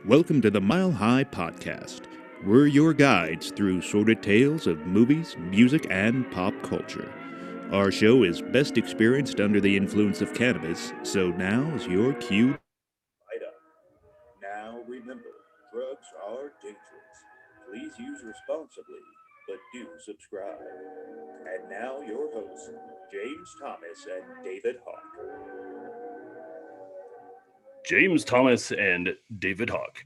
Welcome to the Mile High Podcast. We're your guides through sordid tales of movies, music, and pop culture. Our show is best experienced under the influence of cannabis, so now is your cue. Light up. Now remember, drugs are dangerous. Please use responsibly, but do subscribe. And now your hosts, James Thomas and David Hawk. James Thomas and David Hawk.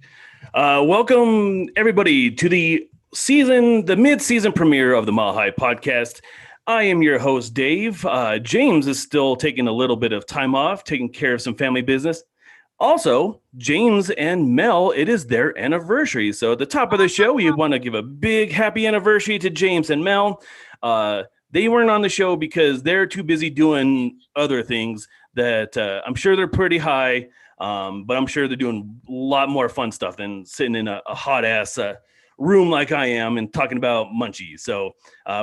Welcome everybody to the mid-season premiere of the Mile High Podcast. I am your host, Dave. James is still taking a little bit of time off, taking care of some family business. Also, James and Mel, it is their anniversary. So at the top of the show, we want to give a big happy anniversary to James and Mel. They weren't on the show because they're too busy doing other things that I'm sure they're pretty high. But I'm sure they're doing a lot more fun stuff than sitting in a hot ass room like I am and talking about Munchies. So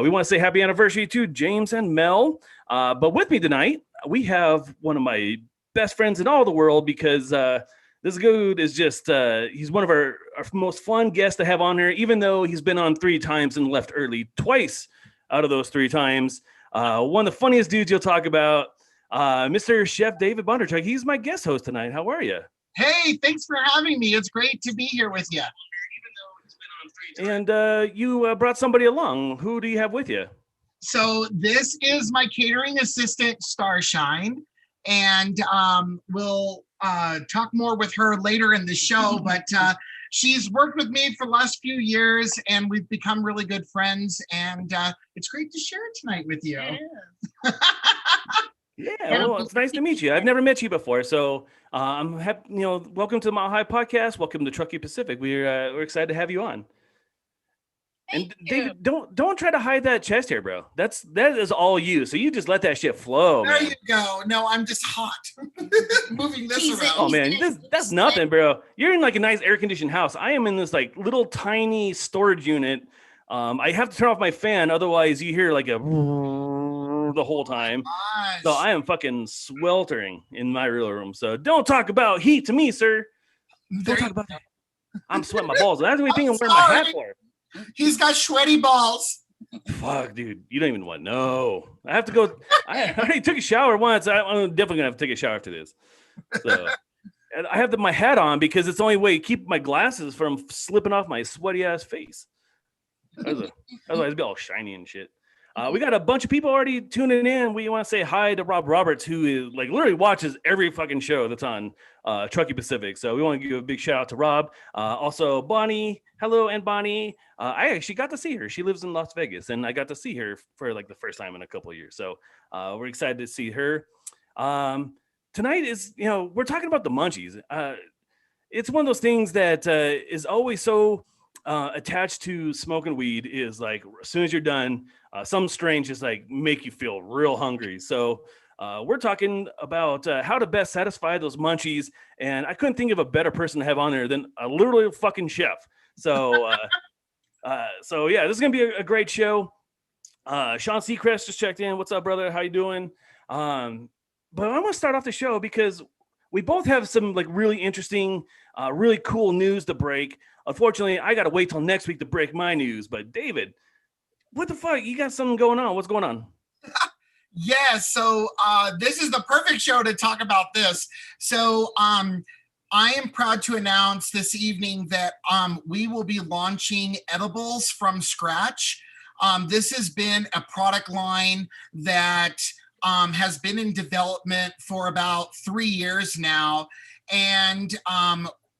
we want to say happy anniversary to James and Mel. But with me tonight, we have one of my best friends in all the world because this dude is just, he's one of our most fun guests to have on here, even though he's been on 3 times and left early twice out of those 3 times. One of the funniest dudes you'll talk about. Mr. Chef David Bondarchuck, he's my guest host tonight. How are you? Hey, thanks for having me. It's great to be here with you. And you brought somebody along. Who do you have with you? So this is my catering assistant, Starshine, and we'll talk more with her later in the show, but she's worked with me for the last few years, and we've become really good friends, and it's great to share it tonight with you. Yeah. Yeah, well, it's nice to meet you. I've never met you before, so I'm happy. Welcome to the Mile High Podcast. Welcome to Truckee Pacific. We're excited to have you on. And David, don't try to hide that chest hair, bro. That is all you. So you just let that shit flow. There man. You go. No, I'm just hot. Moving this around. Oh man, that's nothing, bro. You're in like a nice air conditioned house. I am in this like little tiny storage unit. I have to turn off my fan, otherwise you hear like a the whole time. So I am fucking sweltering in my real room. So don't talk about heat to me, sir. Don't talk about that. I'm sweating my balls. That's the only thing I'm wearing my hat for. He's got sweaty balls. Fuck, dude. You don't even want to know. I have to go. I already took a shower once. I'm definitely going to have to take a shower after this. So and I have my hat on because it's the only way to keep my glasses from slipping off my sweaty ass face. Otherwise, it'd be all shiny and shit. We got a bunch of people already tuning in. We want to say hi to Rob Roberts, who is like literally watches every fucking show that's on Truckee Pacific. So we want to give a big shout out to Rob. Also, Bonnie. Hello, and Bonnie. I actually got to see her. She lives in Las Vegas, and I got to see her for like the first time in a couple of years. So we're excited to see her. Tonight is, we're talking about the Munchies. It's one of those things that is always so attached to smoking weed is like as soon as you're done, some strains just like make you feel real hungry. So we're talking about how to best satisfy those munchies, and I couldn't think of a better person to have on there than a literally fucking chef. So so yeah, this is gonna be a great show. Sean Seacrest just checked in. What's up, brother? How you doing? But I want to start off the show because we both have some like really interesting, really cool news to break. Unfortunately, I got to wait till next week to break my news. But David, what the fuck? You got something going on? What's going on? Yeah, so this is the perfect show to talk about this. So I am proud to announce this evening that we will be launching edibles from scratch. This has been a product line that has been in development for about 3 years now. And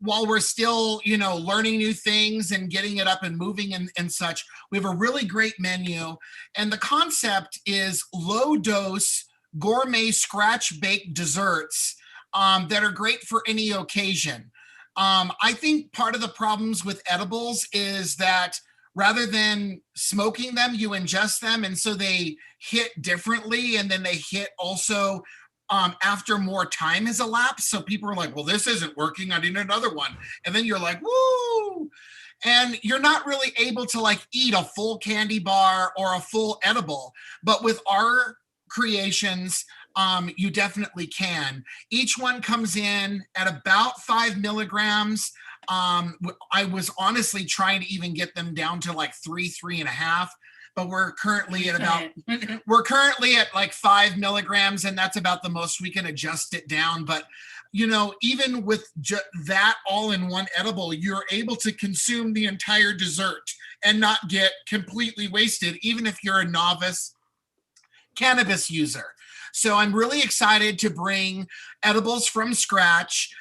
while we're still, learning new things and getting it up and moving and such, we have a really great menu. And the concept is low dose gourmet scratch baked desserts that are great for any occasion. I think part of the problems with edibles is that rather than smoking them, you ingest them. And so they hit differently. And then they hit also after more time has elapsed. So people are like, well, this isn't working. I need another one. And then you're like, woo. And you're not really able to like eat a full candy bar or a full edible. But with our creations, you definitely can. Each one comes in at about 5 milligrams. I was honestly trying to even get them down to like 3.5, but we're currently at like 5 milligrams, and that's about the most we can adjust it down. But even with that all in one edible, you're able to consume the entire dessert and not get completely wasted, even if you're a novice cannabis user. So I'm really excited to bring edibles from scratch.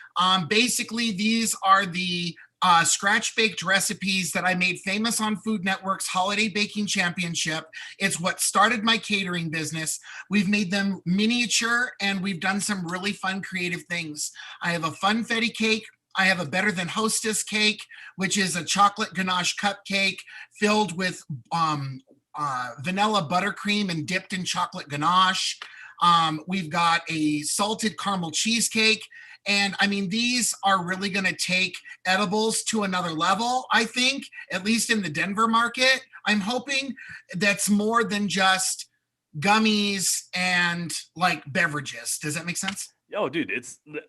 Basically, these are the scratch baked recipes that I made famous on Food Network's Holiday Baking Championship. It's what started my catering business. We've made them miniature, and we've done some really fun, creative things. I have a funfetti cake. I have a Better Than Hostess cake, which is a chocolate ganache cupcake filled with vanilla buttercream and dipped in chocolate ganache. We've got a salted caramel cheesecake. And I mean, these are really going to take edibles to another level, I think, at least in the Denver market. I'm hoping that's more than just gummies and like beverages. Does that make sense? Oh, dude,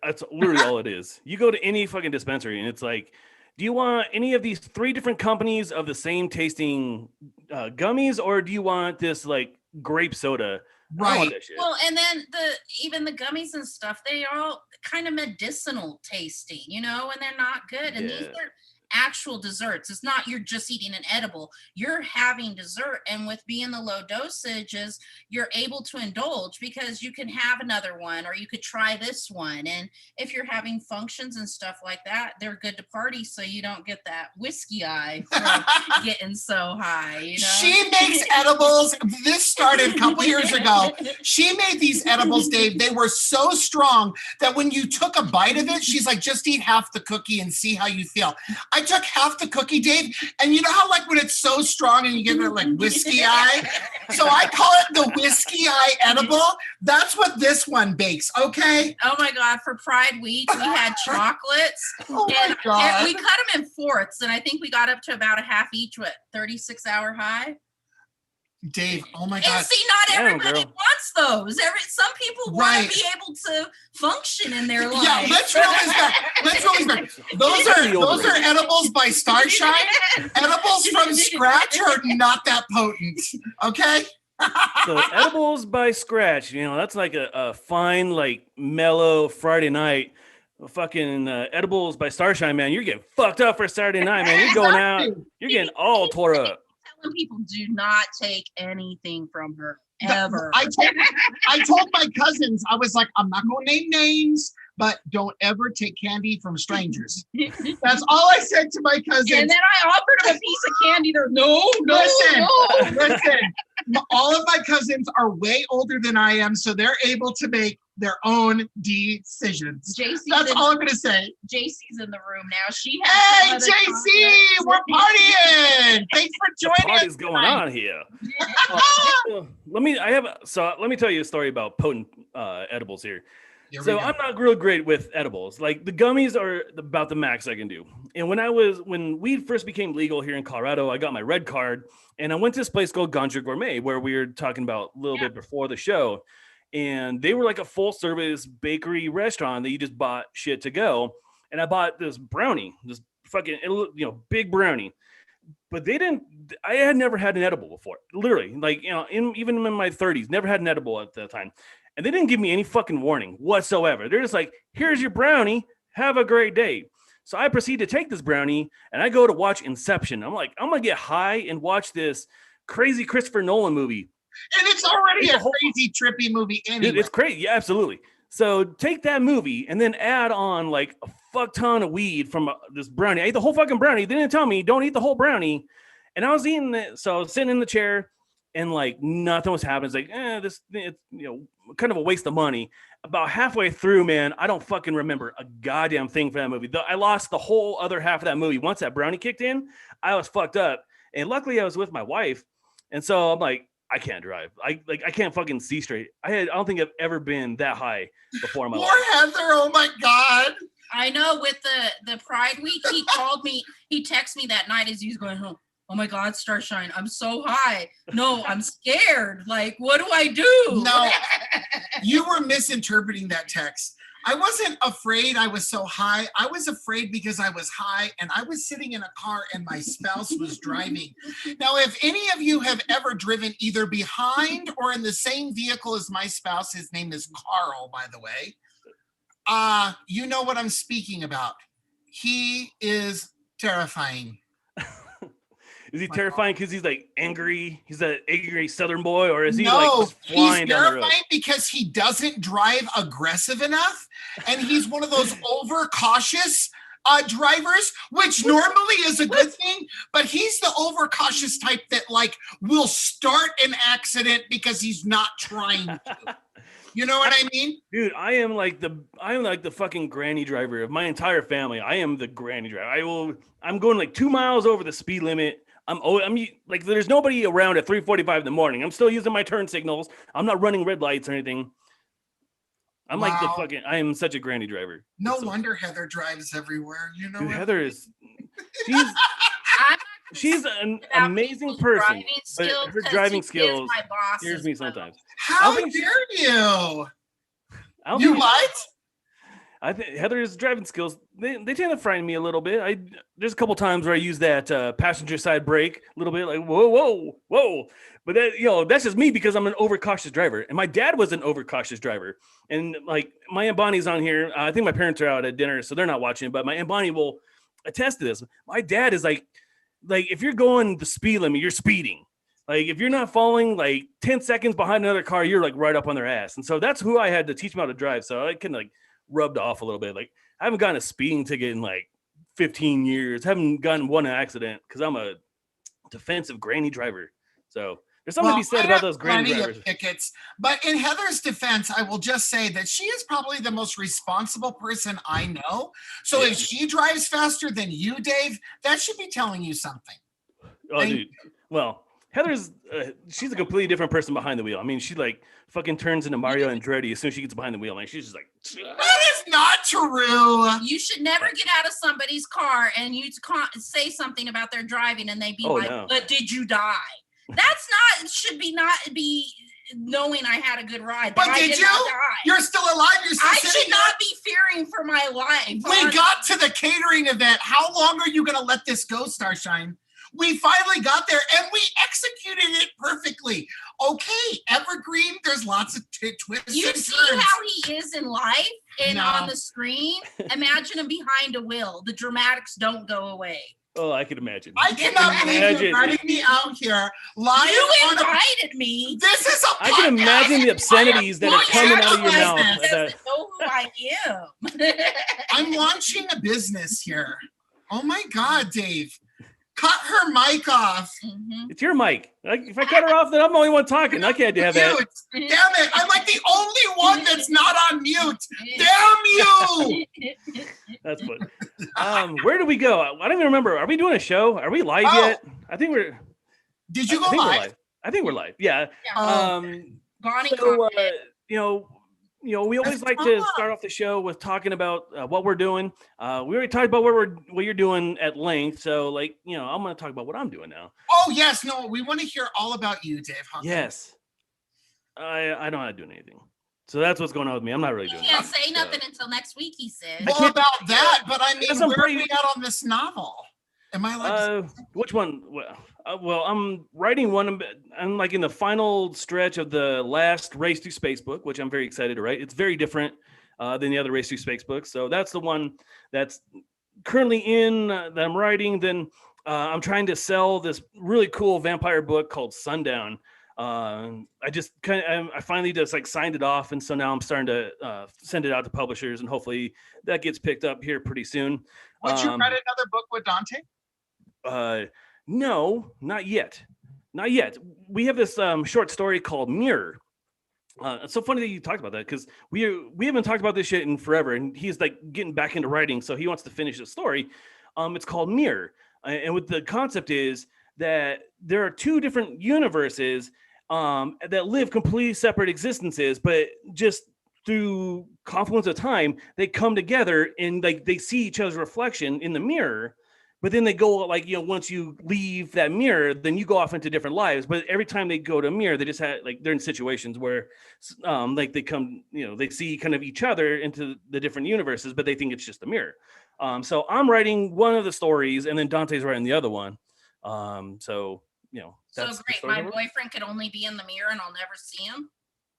that's literally all it is. You go to any fucking dispensary and it's like, do you want any of these 3 different companies of the same tasting gummies, or do you want this like grape soda? Right. Well, and then even the gummies and stuff, they are all kind of medicinal tasting, and they're not good. And these are actual desserts. It's not you're just eating an edible. You're having dessert, and with being the low dosages, you're able to indulge because you can have another one, or you could try this one. And if you're having functions and stuff like that, they're good to party, so you don't get that whiskey eye from getting so high. She makes edibles. This started a couple years ago. She made these edibles, Dave. They were so strong that when you took a bite of it, she's like, just eat half the cookie and see how you feel. I took half the cookie, Dave, and you know how like when it's so strong and you get that like whiskey eye? So I call it the whiskey eye edible. That's what this one bakes, okay? Oh my God, for Pride Week, we had chocolates. Oh my God. And we cut them in fourths, and I think we got up to about a half each, 36-hour high? Dave, oh my God. And see, not everybody wants those. Some people want to be able to function in their life. Yeah, let's roll this back. Those are edibles by Starshine. Edibles from scratch are not that potent, okay? So edibles by scratch, that's like a fine, like mellow Friday night. Fucking edibles by Starshine, man. You're getting fucked up for Saturday night, man. You're going out. You're getting all tore up. People do not take anything from her ever. I told my cousins, I was like, I'm not going to name names, but don't ever take candy from strangers. That's all I said to my cousins. And then I offered them a piece of candy. They're listen. All of my cousins are way older than I am, so they're able to make their own decisions. That's all I'm going to say. JC's in the room now. Hey, JC, we're partying. Thanks for joining us. What party's going on here? Let me tell you a story about potent edibles here. So I'm not real great with edibles. Like the gummies are about the max I can do. And when weed first became legal here in Colorado, I got my red card and I went to this place called Ganja Gourmet, where we were talking about a little bit before the show. And they were like a full service bakery restaurant that you just bought shit to go. And I bought this brownie, this fucking, big brownie. But I had never had an edible before. Literally, like, even in my 30s, never had an edible at that time. And they didn't give me any fucking warning whatsoever. They're just like, here's your brownie. Have a great day. So I proceed to take this brownie and I go to watch Inception. I'm like, I'm going to get high and watch this crazy Christopher Nolan movie. And it's already a crazy, trippy movie anyway. It's crazy. Yeah, absolutely. So take that movie and then add on like a fuck ton of weed from this brownie. I ate the whole fucking brownie. They didn't tell me, don't eat the whole brownie. And I was eating it. So I was sitting in the chair and like nothing was happening. It's like, it's kind of a waste of money. About halfway through, man, I don't fucking remember a goddamn thing for that movie. I lost the whole other half of that movie. Once that brownie kicked in, I was fucked up. And luckily I was with my wife. And so I'm like, I can't drive. I can't fucking see straight. I don't think I've ever been that high before in my life. Poor Heather, oh my God. I know with the Pride Week, he called me, he texted me that night as he was going home. oh my God, Starshine, I'm so high. No, I'm scared. Like, what do I do? No, you were misinterpreting that text. I wasn't afraid I was so high. I was afraid because I was high and I was sitting in a car and my spouse was driving. Now, if any of you have ever driven either behind or in the same vehicle as my spouse, his name is Carl, by the way, you know what I'm speaking about. He is terrifying. Is he terrifying because he's like angry? He's an angry Southern boy, or is he like No, just flying he's down the road? terrifying because he doesn't drive aggressive enough, and he's one of those overcautious drivers, which normally is a good thing, but he's the overcautious type that like will start an accident because he's not trying to. You know what I mean? Dude, I am like the fucking granny driver of my entire family. I am the granny driver. I'm going like 2 miles over the speed limit. I'm like, there's nobody around at 3:45 in the morning. I'm still using my turn signals. I'm not running red lights or anything. I'm like I am such a granny driver. No wonder Heather drives everywhere. You know, dude, Heather is, she's an amazing person, but her driving skills scares me sometimes. How dare you? You what? I think Heather's driving skills, they tend to frighten me a little bit. There's a couple times where I use that passenger side brake a little bit, like whoa. But that, that's just me because I'm an overcautious driver. And my dad was an overcautious driver. And like my Aunt Bonnie's on here. I think my parents are out at dinner, so they're not watching, but my Aunt Bonnie will attest to this. My dad is like if you're going the speed limit, you're speeding. Like if you're not following like 10 seconds behind another car, you're like right up on their ass. And so that's who I had to teach them how to drive. So I can like rubbed off a little bit. Like I haven't gotten a speeding ticket in like 15 years. Haven't gotten one accident because I'm a defensive granny driver. So there's something to be said about those granny drivers. Tickets, but in Heather's defense, I will just say that she is probably the most responsible person I know. So if she drives faster than you, Dave, that should be telling you something. Oh, dude. Well, Heather's she's a completely different person behind the wheel. I mean, she like fucking turns into Mario Andretti as soon as she gets behind the wheel. Like she's just like, that is not true. You should never get out of somebody's car and you say something about their driving and they be but did you die? That's should not be knowing I had a good ride. But did you? You're still alive. You're still I should not be fearing for my life. We got to the catering event. How long are you going to let this go, Starshine? We finally got there and we executed it perfectly. Okay, Evergreen, there's lots of twists. You see how he is in life and on the screen? Imagine him behind a wheel. The dramatics don't go away. Oh, I can imagine. I cannot believe you're inviting me out here live. You invited me. This is a podcast. I can imagine the obscenities that are coming out of your mouth. He doesn't know who I am. I'm launching a business here. Oh my God, Dave. Cut her mic off. Mm-hmm. It's your mic. If I cut her off, then I'm the only one talking. I can't have that. Damn it. I'm like the only one that's not on mute. Damn you. That's funny. Where do we go? I don't even remember. Are we doing a show? Are we live yet? I think we're. Did you go live? I think we're live. Yeah. Bonnie. So, we always like to start off the show with talking about what we're doing. We already talked about what you're doing at length. So, I'm going to talk about what I'm doing now. Oh, yes. No, we want to hear all about you, Dave. Yes. I don't have to do anything. So that's what's going on with me. I'm not really doing can't say nothing until next week, he said. Well, about that, but I mean, where are we at on this novel? Am I like... which one? Well, I'm writing one. I'm like in the final stretch of the last Race Through Space book, which I'm very excited to write. It's very different than the other Race Through Space books. So that's the one that's currently in that I'm writing. Then I'm trying to sell this really cool vampire book called Sundown. I finally just like signed it off. And so now I'm starting to send it out to publishers and hopefully that gets picked up here pretty soon. Would you write another book with Dante? No, not yet. Not yet. We have this short story called Mirror. It's so funny that you talked about that because we haven't talked about this shit in forever, and he's like getting back into writing, so he wants to finish the story. It's called Mirror, and what the concept is that there are two different universes that live completely separate existences, but just through confluence of time, they come together and like they see each other's reflection in the mirror. But then they go like, once you leave that mirror, then you go off into different lives. But every time they go to a mirror, they just have like, they're in situations where like they come, they see kind of each other into the different universes, but they think it's just a mirror. So I'm writing one of the stories and then Dante's writing the other one. So that's great. My boyfriend could only be in the mirror and I'll never see him.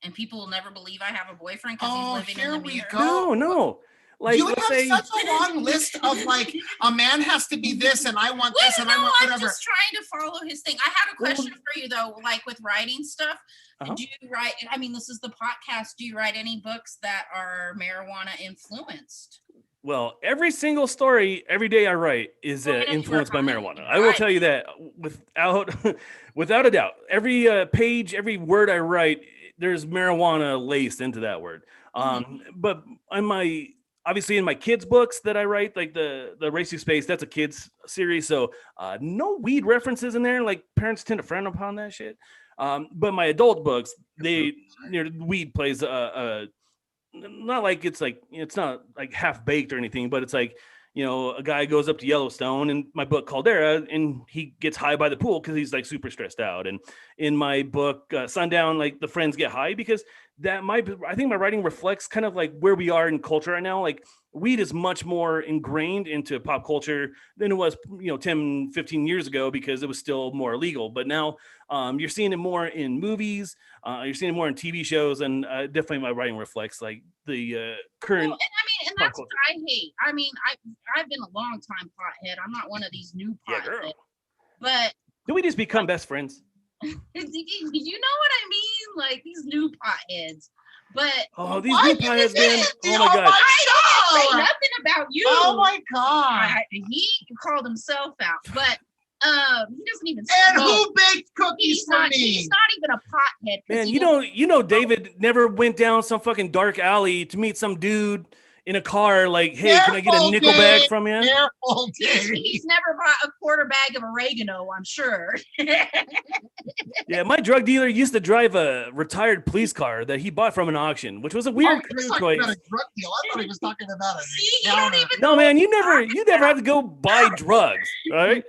And people will never believe I have a boyfriend because he's living in the mirror. No. Like, you have such a long list of like, a man has to be this and I want this and I want whatever. I'm just trying to follow his thing. I had a question for you though, like with writing stuff. Do you write, I mean, this is the podcast. Do you write any books that are marijuana influenced? Well, every single story, every day I write is influenced by marijuana. I will tell you that without a doubt. Every page, every word I write, there's marijuana laced into that word. But obviously in my kids' books that I write, like the Race to Space, that's a kids series. So no weed references in there. Like parents tend to frown upon that shit. But my adult books, weed plays not like it's not like half baked or anything, but it's like, a guy goes up to Yellowstone in my book Caldera and he gets high by the pool because he's like super stressed out. And in my book Sundown, like the friends get high because I think my writing reflects kind of like where we are in culture right now. Like weed is much more ingrained into pop culture than it was, 10, 15 years ago because it was still more illegal. But now you're seeing it more in movies. You're seeing it more in TV shows. And definitely my writing reflects like the current. Well, and that's what I hate. I mean, I've been a long time pothead. I'm not one of these new potheads. But did we just become best friends? You know what I mean? Like these new potheads. But these new potheads, man. Oh my god. I didn't say nothing about you. Oh my god. He called himself out, but he doesn't even smoke. And who baked cookies for me? He's not even a pothead. Man, David never went down some fucking dark alley to meet some dude in a car like, hey, can I get a nickel bag from you? He's never bought a quarter bag of oregano, I'm sure. Yeah, my drug dealer used to drive a retired police car that he bought from an auction, which was a weird choice. About a drug deal. I thought he was talking about No, man, you never had to go buy drugs, right?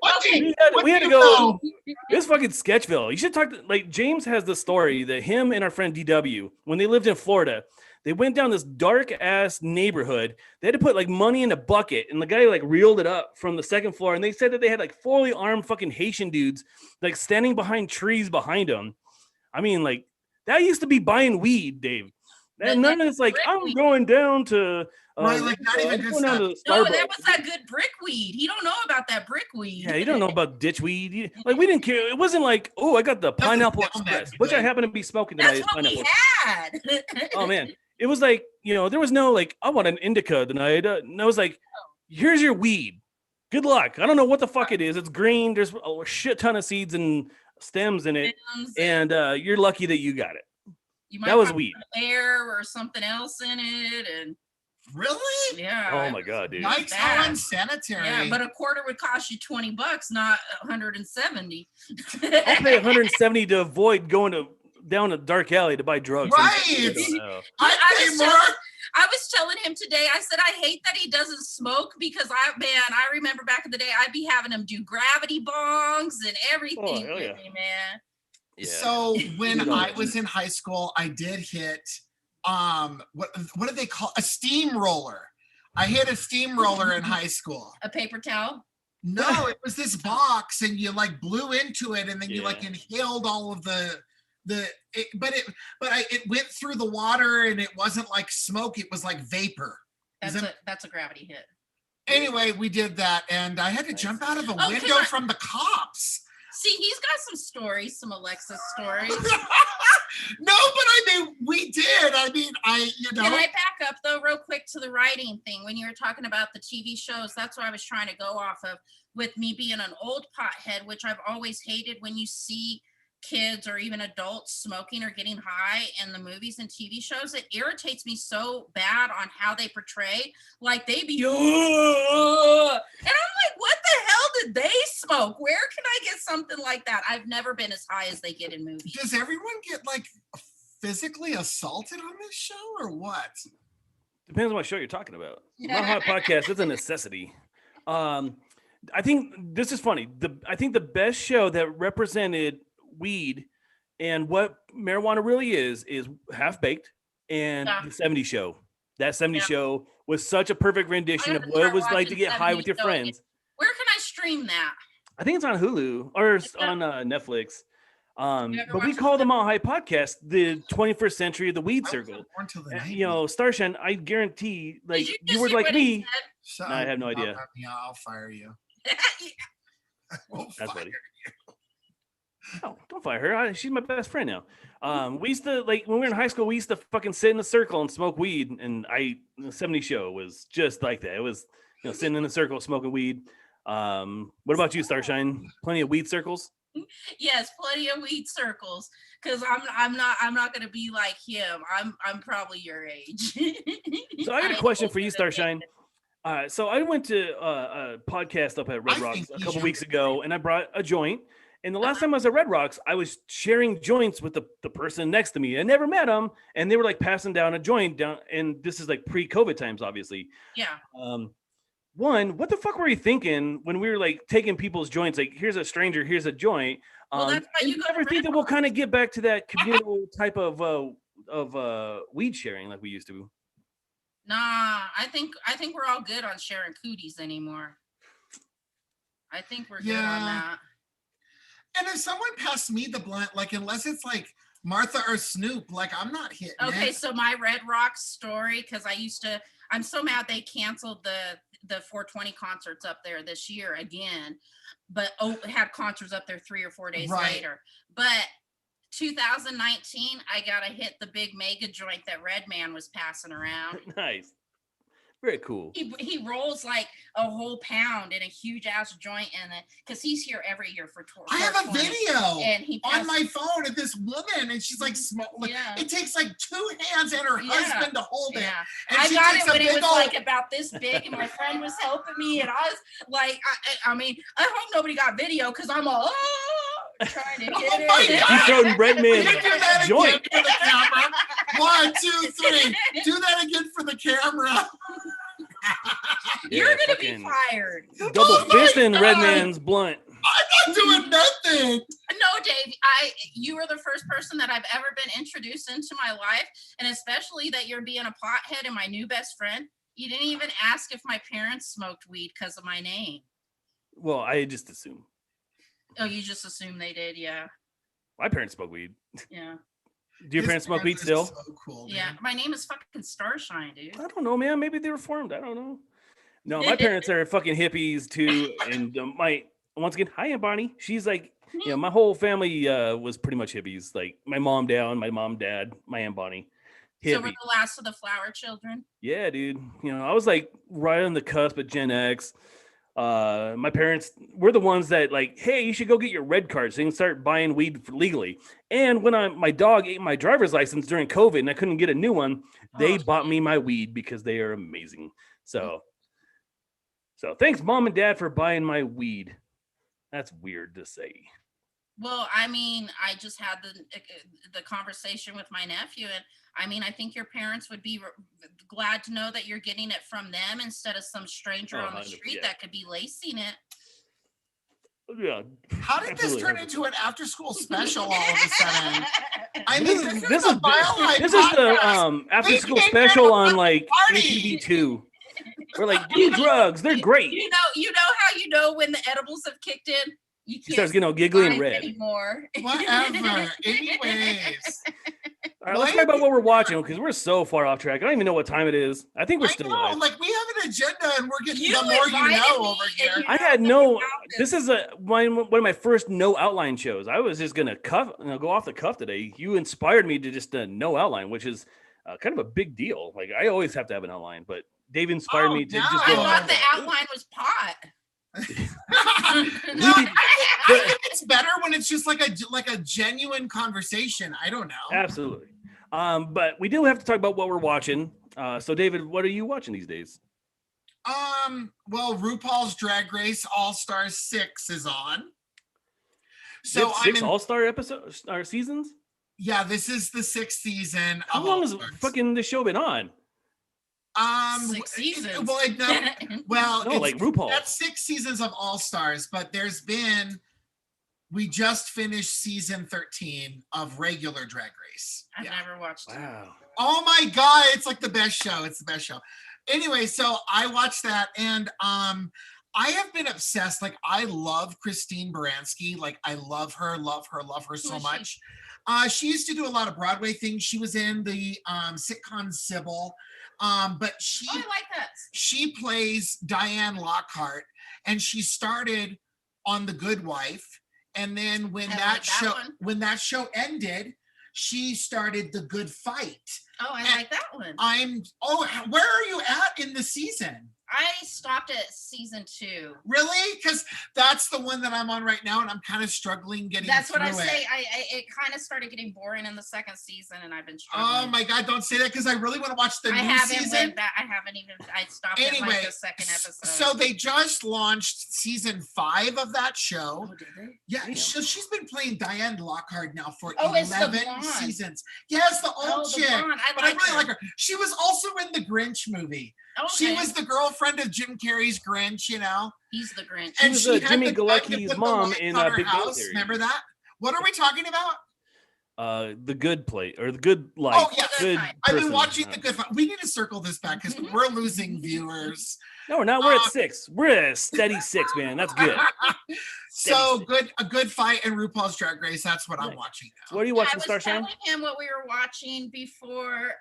We had to go. It was fucking Sketchville. You should talk to, like, James has the story that him and our friend DW, when they lived in Florida, they went down this dark ass neighborhood. They had to put like money in a bucket, and the guy like reeled it up from the second floor. And they said that they had like fully armed fucking Haitian dudes like standing behind trees behind them. I mean, like that used to be buying weed, Dave. And none of it's like I'm going down to right, like not even good stuff. No, that was that good brick weed. He don't know about that brick weed. Yeah, you don't know about ditch weed. Like we didn't care. It wasn't like, oh, I got the Pineapple Express, which I happen to be smoking tonight. That's what we had. Oh man. It was like, there was no like, I want an indica tonight. No, it was like, here's your weed. Good luck. I don't know what the fuck it is. It's green. There's a shit ton of seeds and stems in it. And you're lucky that you got it. That was weed. Air or something else in it. And really? Yeah. Oh my god, dude. Nice, how unsanitary. Yeah, but a quarter would cost you $20, not 170. I'll pay 170 to avoid going down a dark alley to buy drugs. Right. I was telling him today, I said, I hate that he doesn't smoke because I remember back in the day, I'd be having him do gravity bongs and everything with me, man. Yeah. So when I was in high school, I did hit, what do they call a steamroller? I hit a steamroller in high school. A paper towel? No, it was this box and you like blew into it and then you like inhaled all of it went through the water and it wasn't like smoke, it was like vapor. That's a gravity hit. Anyway, we did that and I had to jump out of a window from the cops. See, he's got some stories, some Alexis stories. No, but I mean, we did. I mean, Can I back up though real quick to the writing thing? When you were talking about the TV shows, that's what I was trying to go off of with me being an old pothead, which I've always hated when you see kids or even adults smoking or getting high in the movies and TV shows. It irritates me so bad on how they portray, like they be, and I'm like, what the hell did they smoke? Where can I get something like that? I've never been as high as they get in movies. Does everyone get like physically assaulted on this show or what? Depends on what show you're talking about. My hot podcast is a necessity. I think this is funny. I think the best show that represented weed and what marijuana really is Half Baked and the 70s Show. That 70s Show was such a perfect rendition of what it was like to get high with your friends. Where can I stream that? I think it's on Hulu or on Netflix. But we call them all high podcast, the 21st century of the weed circle. You know, Starshine, I guarantee, like you were like me. No, I have no idea. I'll fire you. That's funny. Oh, don't fire her. She's my best friend now. We used to, like, when we were in high school, we used to fucking sit in a circle and smoke weed. And the 70s Show was just like that. It was, you know, sitting in a circle smoking weed. What about you, Starshine? Plenty of weed circles? Yes, plenty of weed circles. Because I'm not gonna be like him. I'm probably your age. So I got a question for you, Starshine. So I went to a podcast up at Red Rocks a couple weeks ago, and I brought a joint. And the last time I was at Red Rocks, I was sharing joints with the person next to me. I never met them, and they were like passing down a joint down. And this is like pre-COVID times, obviously. Yeah. One, what the fuck were you thinking when we were like taking people's joints? Like, here's a stranger, here's a joint. Well, that's why you ever think that we'll kind of get back to that communal type of weed sharing like we used to? Nah, I think we're all good on sharing cooties anymore. I think we're good on that. And if someone passed me the blunt, like, unless it's like Martha or Snoop, like, I'm not hitting Okay, it. so my Red Rocks story, because I'm so mad they canceled the 420 concerts up there this year again, but had concerts up there 3 or 4 days later. But 2019, I gotta hit the big mega joint that Redman was passing around. Nice. Very cool. He rolls like a whole pound in a huge ass joint, and because he's here every year for tour. I have a video and on my phone of this woman, and she's like, it takes like 2 hands and her husband to hold it. And I got it when it was like about this big, and my friend was helping me, and I was like, I mean, I hope nobody got video because I'm all trying to get it. He's throwing Redman joint. For the camera. 1, 2, 3. Do that again for the camera. You're gonna be fired. Double fisting Redman's blunt. I'm not doing nothing. No, Dave. You are the first person that I've ever been introduced into my life, and especially that you're being a pothead and my new best friend. You didn't even ask if my parents smoked weed because of my name. Well, I just assume. Oh, you just assume they did, yeah. My parents smoke weed. Yeah. Do your parents smoke weed still? So cool, yeah, my name is fucking Starshine, dude. I don't know, man. Maybe they reformed. I don't know. No, my parents are fucking hippies too. And once again, hi, Aunt Bonnie. She's like, you know, my whole family was pretty much hippies. Like my mom down, my mom, dad, my Aunt Bonnie. Hippie. So we're the last of the flower children. Yeah, dude. You know, I was like right on the cusp of Gen X. My parents were the ones that like, hey, you should go get your red card so you can start buying weed legally. And when my dog ate my driver's license during COVID and I couldn't get a new one, they bought me my weed because they are amazing. So thanks, Mom and Dad, for buying my weed. That's weird to say. Well, I mean, I just had the conversation with my nephew, and I mean, I think your parents would be glad to know that you're getting it from them instead of some stranger on the street that could be lacing it. Yeah. How did this turn into an after-school special all of a sudden? I mean, this is the after-school special on like ATV2. We're like, do drugs, they're great. You know how you know when the edibles have kicked in? You can't starts getting all giggly and red anymore. Whatever. Anyways. All right, let's talk about what we're watching because we're so far off track. I don't even know what time it is. I think we're still live. Like we have an agenda and we're getting the more you know over here. I had no. This is one of my first no outline shows. I was just gonna go off the cuff today. You inspired me to just no outline, which is kind of a big deal. Like I always have to have an outline, but Dave inspired me to just go. I thought the outline was pot. I think it's better when it's just like a genuine conversation. I don't know. Absolutely. But we do have to talk about what we're watching. So David, what are you watching these days? Well, RuPaul's Drag Race All-Star 6 is on. So I'm in All-Star episodes or seasons? Yeah, this is the 6th season. How long has fucking the show been on? 6 seasons. Well, No, like RuPaul. That's 6 seasons of All Stars, but we just finished season 13 of regular Drag Race. I've never watched it. Wow. Oh my God, it's like the best show. It's the best show. Anyway, so I watched that, and I have been obsessed. Like, I love Christine Baranski. Like, I love her so much. She used to do a lot of Broadway things. She was in the sitcom Sybil. But I like that. She plays Diane Lockhart, and she started on The Good Wife. And then when that show ended, she started The Good Fight. Oh, I like that one. Where are you at in the season? I stopped at season 2. Really? Because that's the one that I'm on right now, and I'm kind of struggling getting That's what I through say. It kind of started getting boring in the second season, and I've been struggling. Oh my God, don't say that, because I really want to watch the new season. I stopped at like the second episode. So they just launched season 5 of that show. Oh, did they? Yeah, so she's been playing Diane Lockhart now for 11 seasons. Yes, the old chick. I really like her. She was also in the Grinch movie. Okay. She was the girlfriend of Jim Carrey's Grinch, you know. He's the Grinch. And she was Jimmy Galecki's mom in Big Bang Theory. Remember that? What are we talking about? The Good Place or The Good Life. Oh yeah, good. I've been watching The Good Fight. We need to circle this back because we're losing viewers. No, we're not. We're at 6. We're at a steady 6, man. That's good. So a good fight and RuPaul's Drag Race. That's what I'm watching now. So what are you watching, Starshine? I was telling him what we were watching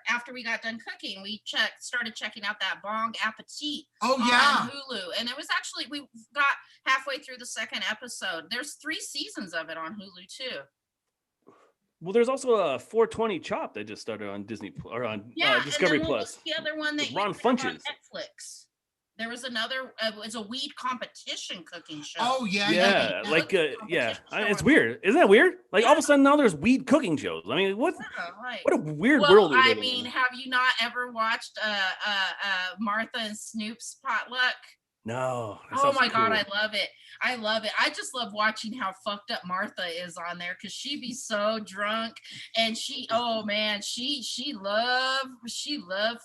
after we got done cooking. We started checking out that Bong Appetit. Oh yeah, on Hulu, and it was actually we got halfway through the second episode. There's 3 seasons of it on Hulu too. Well, there's also a 420 Chop that just started on Disney or on Discovery Plus. The other one that Ron Funches on Netflix. There was another. It was a weed competition cooking show. Oh yeah. It's weird. Isn't that weird? Like all of a sudden now there's weed cooking shows. I mean, what a weird world. I mean, have you not ever watched Martha and Snoop's Potluck? No. Oh my God, I love it. I just love watching how fucked up Martha is on there because she be so drunk and she loved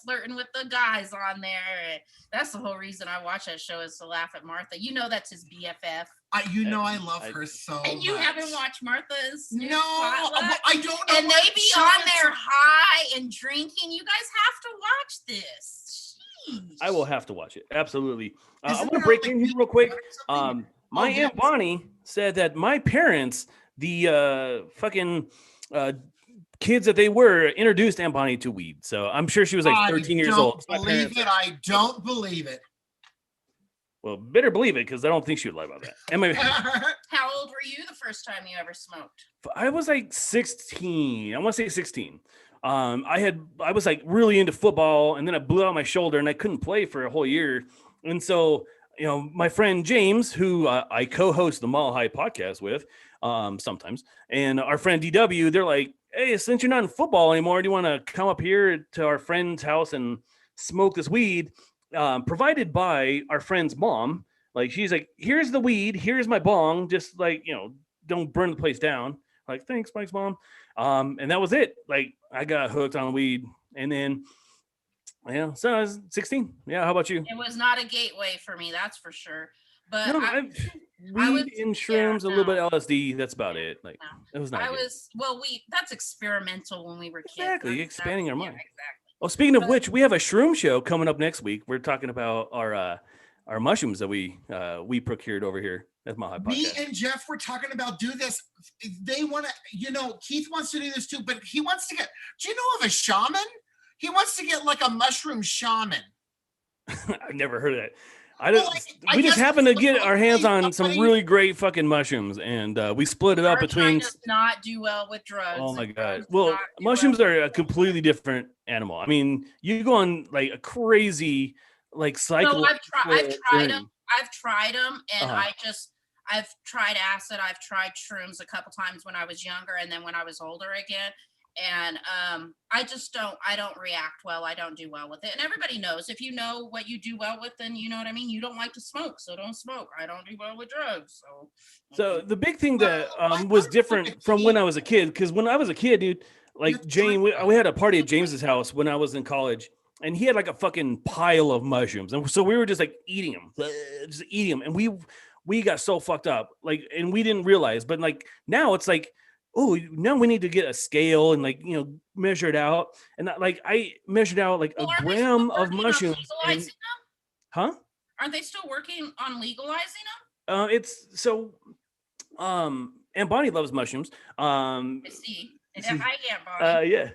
flirting with the guys on there. That's the whole reason I watch that show is to laugh at Martha. You know that's his BFF. I love her so much. And you haven't watched Martha's No, I don't know. And they be on there high and drinking. You guys have to watch this. I will have to watch it. Absolutely. I want to break in here real quick. My Aunt Bonnie said that my parents, the kids that they were, introduced Aunt Bonnie to weed. So I'm sure she was like 13 years old. I don't believe it. Well, better believe it because I don't think she would lie about that. How old were you the first time you ever smoked? I was like 16. I want to say 16. I was like really into football, and then I blew out my shoulder and I couldn't play for a whole year. And so, my friend James, who I co-host the Mile High podcast with sometimes, and our friend DW, they're like, hey, since you're not in football anymore, do you want to come up here to our friend's house and smoke this weed provided by our friend's mom? Like, she's like, here's the weed, here's my bong, just like, don't burn the place down. Like, thanks, Mike's mom. And that was it. Like, I got hooked on weed, and then, so I was 16. Yeah, how about you? It was not a gateway for me, that's for sure. But weed and shrooms, a little bit of LSD. That's about it. Like, it was not. That's experimental when we were kids. Exactly, expanding our mind. Yeah, exactly. Well, speaking of which, we have a shroom show coming up next week. We're talking about our mushrooms that we procured over here. That's my high podcast. Me and Jeff were talking about do this. They want to, Keith wants to do this too, but he wants to get. Do you know of a shaman? He wants to get like a mushroom shaman. I've never heard of that. We just happened to get our hands on some really great fucking mushrooms, and we split it up between. Does not do well with drugs. Oh my God! Well, mushrooms are a completely different animal. I mean, you go on like a crazy cycle. No, I've tried them. I've tried them, and I've tried acid. I've tried shrooms a couple times when I was younger, and then when I was older again. And I don't react well. I don't do well with it. And everybody knows, if you know what you do well with, then you know what I mean? You don't like to smoke, so don't smoke. I don't do well with drugs. So the big thing that was different from when I was a kid, because when I was a kid, dude, like Jane, we had a party at James's house when I was in college. and he had like a fucking pile of mushrooms, and so we were just like eating them, and we got so fucked up, like, and we didn't realize, but like now it's like, oh, now we need to get a scale and like, measure it out, and like I measured out like Well, a aren't they gram still of working on mushrooms, legalizing them? huh? Aren't they still working on legalizing them? It's so, and Bonnie loves mushrooms. I see. I get Bonnie. Yeah.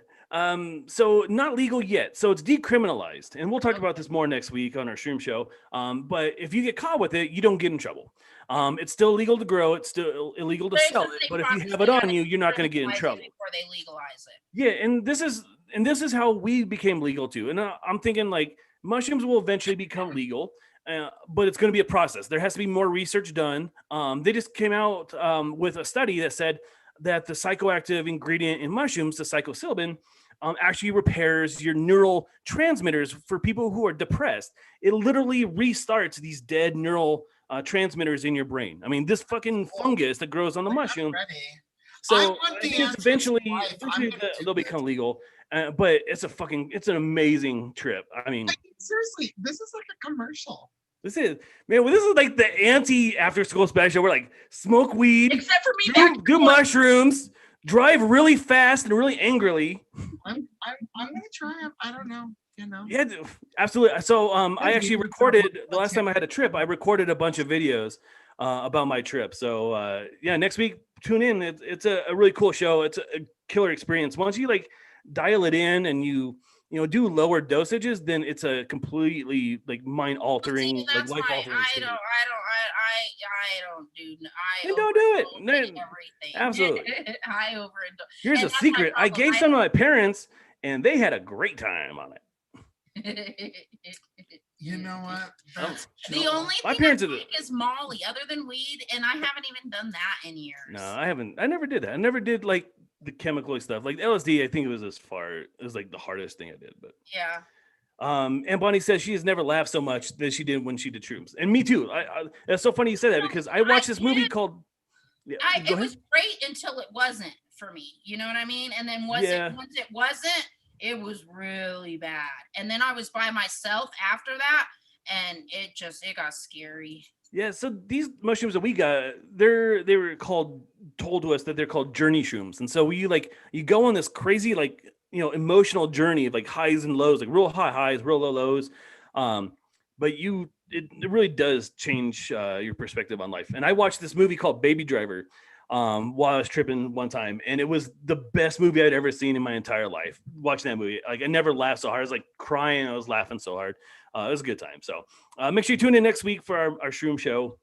So not legal yet. So it's decriminalized, and we'll talk about this more next week on our Shroom Show. But if you get caught with it, you don't get in trouble. It's still legal to grow. It's still illegal to sell it. But if you have it on you, you're not going to get in trouble before they legalize it. Yeah, and this is how we became legal too. And I'm thinking like mushrooms will eventually become legal. But it's going to be a process. There has to be more research done. They just came out with a study that said that the psychoactive ingredient in mushrooms, the psilocybin, actually repairs your neural transmitters for people who are depressed. It literally restarts these dead neural transmitters in your brain. I mean, this fucking fungus that grows on the mushroom. So I think it's eventually they'll become legal. But it's an amazing trip. I mean, seriously, this is like a commercial. This is like the anti after school special. We're like, smoke weed, except for me, do mushrooms, drive really fast and really angrily. I'm gonna try. I don't know. Yeah, absolutely. So I actually recorded the last time I had a trip. I recorded a bunch of videos about my trip. So yeah, next week tune in. It's a really cool show. It's a killer experience. Once you like dial it in and you do lower dosages, then it's a completely like mind altering, like life altering. I don't do it. Everything. Absolutely. I overindulge. Here's a secret. I gave some to my parents, and they had a great time on it. You know what? The only thing I take is Molly, other than weed, and I haven't even done that in years. No, I haven't. I never did that. I never did like the chemical stuff. Like LSD, I think it was like the hardest thing I did. But yeah. And Bonnie says she has never laughed so much that she did when she did shrooms. And me too. It's so funny you said that because I watched this movie called. Yeah, it was great until it wasn't for me. You know what I mean? And then once it wasn't, it was really bad. And then I was by myself after that, and it got scary. Yeah, so these mushrooms that we got, they were told to us that they're called journey shrooms. And so you go on this crazy like, emotional journey of like highs and lows, like real high highs, real low lows. But it really does change your perspective on life. And I watched this movie called Baby Driver while I was tripping one time, and it was the best movie I'd ever seen in my entire life. Watching that movie, like I never laughed so hard. I was like crying. I was laughing so hard. It was a good time. So make sure you tune in next week for our Shroom Show.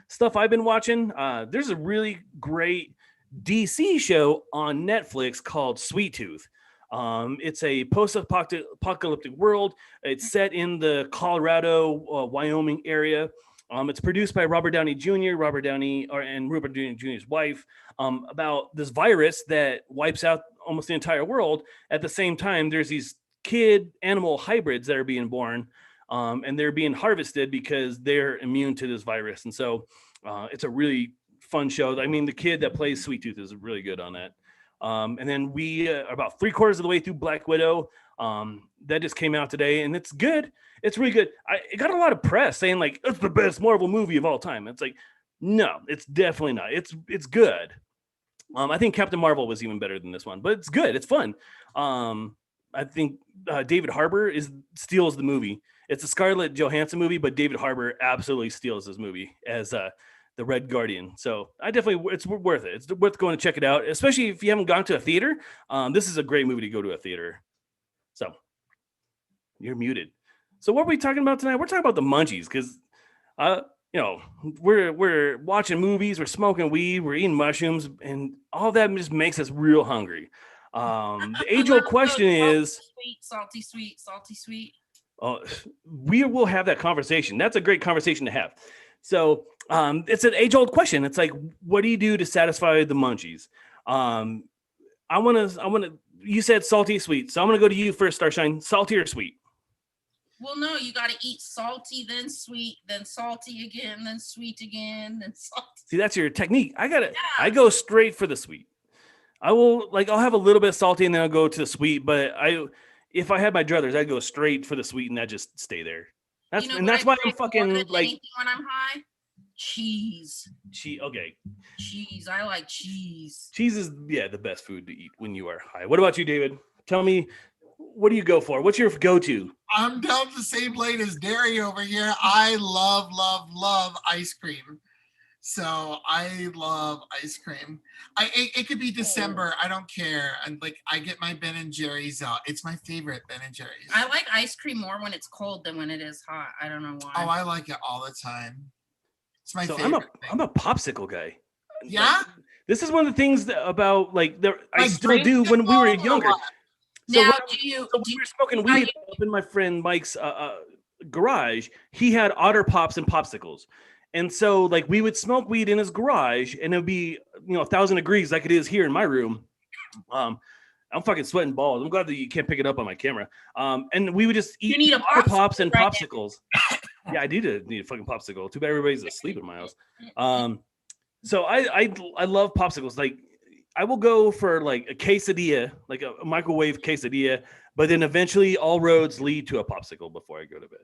Stuff I've been watching. There's a really great DC show on Netflix called Sweet Tooth. It's a post-apocalyptic world. It's set in the Colorado, Wyoming area. It's produced by Robert Downey Jr., and Robert Downey Jr.'s wife, about this virus that wipes out almost the entire world. At the same time, there's these kid animal hybrids that are being born, and they're being harvested because they're immune to this virus. And so it's a really fun show. I mean, the kid that plays Sweet Tooth is really good on that. And then we are about 3/4 of the way through Black Widow. That just came out today, and it's good. It's really good. It got a lot of press saying like it's the best Marvel movie of all time. It's like, no, it's definitely not. It's good. I think Captain Marvel was even better than this one, but it's good. It's fun. I think David Harbour steals the movie. It's a Scarlett Johansson movie, but David Harbour absolutely steals this movie as the Red Guardian. So it's worth it. It's worth going to check it out, especially if you haven't gone to a theater. This is a great movie to go to a theater. So you're muted. So what are we talking about tonight? We're talking about the Munchies because, we're watching movies, we're smoking weed, we're eating mushrooms, and all that just makes us real hungry. The age-old question is salty sweet. We will have that conversation. That's a great conversation to have. So it's an age-old question. It's like, what do you do to satisfy the Munchies? I want to. You said salty sweet, so I'm gonna go to you first, Starshine. Salty or sweet? Well, no, you got to eat salty, then sweet, then salty again, then sweet again, then salty. See, that's your technique. I go straight for the sweet. I'll have a little bit of salty and then I'll go to the sweet, but if I had my druthers, I'd go straight for the sweet and I'd just stay there. That's You know and what that's I why I'm crave more fucking than like anything when I'm high? Cheese. okay. Cheese. I like cheese. Cheese is the best food to eat when you are high. What about you, David? Tell me, what do you go for? What's your go-to? I'm down the same lane as Derry over here. I love ice cream. So I love ice cream. It could be December. I don't care. And like I get my Ben and Jerry's out. It's my favorite Ben and Jerry's. I like ice cream more when it's cold than when it is hot. I don't know why. Oh, I like it all the time. It's my favorite. I'm a popsicle guy. Yeah. Like, this is one of the things about like I Like still do when we were younger. So now, we were smoking weed up in my friend Mike's garage. He had Otter Pops and popsicles. And so like we would smoke weed in his garage and it would be, 1,000 degrees like it is here in my room. I'm fucking sweating balls. I'm glad that you can't pick it up on my camera. And we would just eat Otter Pops and popsicles. Yeah, I need a fucking popsicle. Too bad everybody's asleep in my house. So I love popsicles. Like I will go for like a quesadilla, like a microwave quesadilla, but then eventually all roads lead to a popsicle before I go to bed.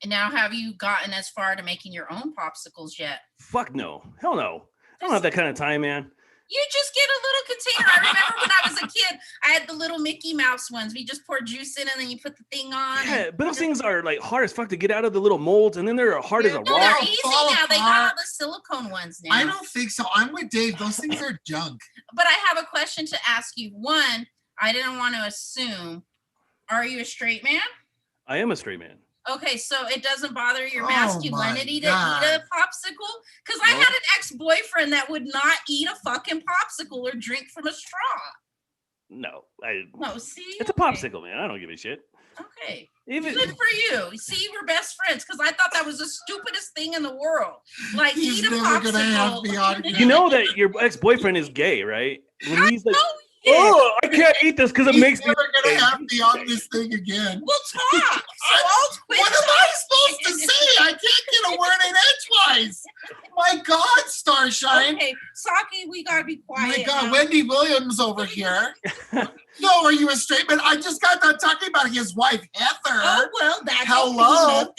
And now, have you gotten as far to making your own popsicles yet? Fuck no. Hell no. I don't have that kind of time, man. You just get a little container. I remember when I was a kid, I had the little Mickey Mouse ones. We just pour juice in and then you put the thing on. Yeah, but those things are like hard as fuck to get out of the little molds, and then they're hard as a rock. They're easy now. They got all the silicone ones now. I don't think so. I'm with Dave. Those things are junk. But I have a question to ask you. One, I didn't want to assume. Are you a straight man? I am a straight man. Okay, so it doesn't bother your masculinity to eat a popsicle? Because I had an ex-boyfriend that would not eat a fucking popsicle or drink from a straw. No, see? It's a popsicle, man. I don't give a shit. Okay. Good for you. See, we're best friends because I thought that was the stupidest thing in the world. Like, He's eat a never popsicle. gonna have me on. You know that your ex-boyfriend is gay, right? When he's like, Oh, I can't eat this because it makes me. Never gonna have me on this thing again. We'll talk. So I'll quit. What am I supposed to say? I can't get a word in edgewise. My God, Starshine. Okay, Saki, we gotta be quiet. My God, now. Wendy Williams over here. No, are you a straight man? I just got done talking about his wife, Heather. Oh, well, that's Hello.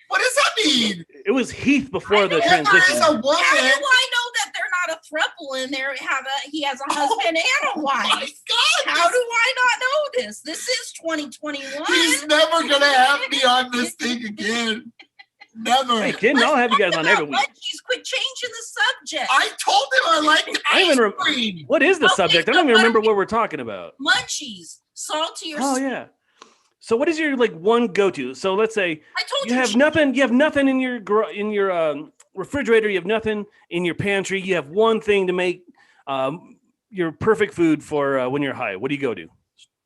What does that mean? It was Heath before the Heather transition. is a woman. How do I know that they're not a throuple and he has a husband and a wife? My God. How do I not know this? This is 2021. He's never going to have me on this thing again. Never. Hey, kid, I'll have you guys on every week. Munchies, quit changing the subject. I told him I like ice cream. What is the subject? I don't even remember what we're talking about. Munchies, salty or sweet. Oh, yeah. So what is your like one go-to? So let's say I told you have nothing. You have nothing in your refrigerator. You have nothing in your pantry. You have one thing to make your perfect food for when you're high. What do you go to?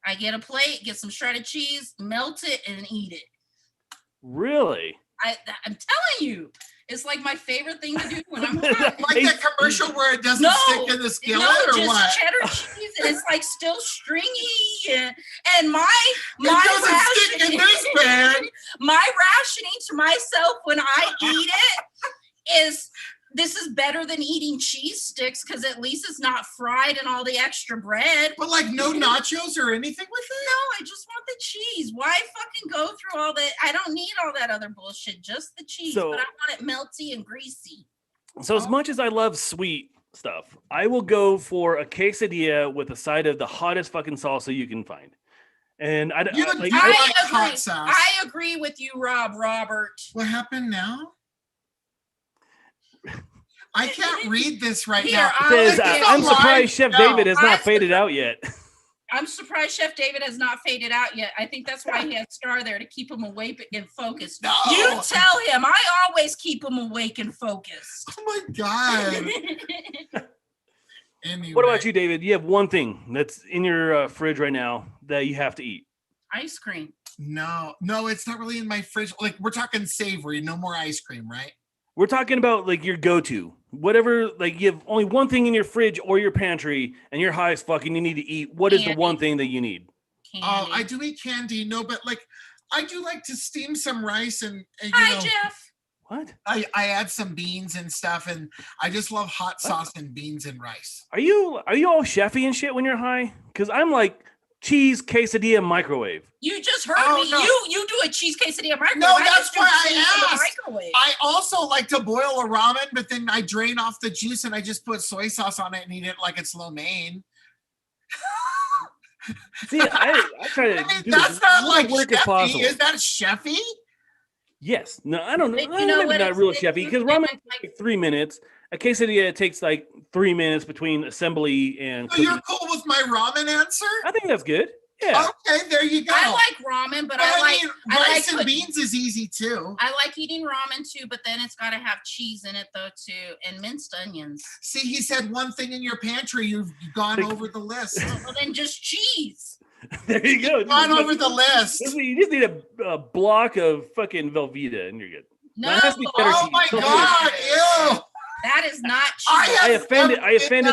I get a plate, get some shredded cheese, melt it, and eat it. Really? I'm telling you, it's like my favorite thing to do when I'm high. Like that commercial where it doesn't stick in the skillet or just what? Cheddar cheese, and it's like still stringy. And my doesn't stick in this pan. My rationing to myself when I eat it is this is better than eating cheese sticks because at least it's not fried and all the extra bread. But like no nachos or anything with it? No, I just want the cheese. Why fucking go through all that? I don't need all that other bullshit, just the cheese, but I want it melty and greasy. So as much as I love sweet stuff, I will go for a quesadilla with a side of the hottest fucking salsa you can find. And I agree with you, Robert. What happened now? I can't read this right Here, now. It says, I'm surprised Chef David has not faded out yet. I'm surprised Chef David has not faded out yet. I think that's why he has Star there to keep him awake and focused. No. You tell him. I always keep him awake and focused. Oh my God. Anyway. What about you, David? You have one thing that's in your fridge right now that you have to eat. Ice cream. No, it's not really in my fridge. Like we're talking savory, no more ice cream, right? We're talking about like your go-to, whatever, like you have only one thing in your fridge or your pantry and you're high as fuck and you need to eat. What is the one thing that you need? Oh, I do eat candy. No, but like I do like to steam some rice and Hi, Jeff. What? I add some beans and stuff, and I just love hot sauce and beans and rice. Are you all chefy and shit when you're high? Because I'm like cheese quesadilla microwave. You just heard me. No. You do a cheese quesadilla microwave. No, I that's just do why I cheese in the asked. microwave. I also like to boil a ramen, but then I drain off the juice and I just put soy sauce on it and eat it like it's lo mein. See, I try to. I mean, do that's as not little like work as chefy. possible. Is that chefy? Yes. No, I don't know. But you know Maybe what not it's- real it's chefy because food ramen like- takes like 3 minutes. A quesadilla takes like 3 minutes between assembly and So cooking. you're cool with my ramen answer? I think that's good. Yeah. Okay, there you go. I like ramen, but But I like mean, I like rice and put- beans is easy too. I like eating ramen too, but then it's got to have cheese in it though too, and minced onions. See, he said one thing in your pantry. You've gone over the list. Well, then just cheese. There you go. Gone over the list. You just need a block of fucking Velveeta and you're good. No, That has to be better Oh cheese. my Don't God! Ew. that is not cheese. I have offended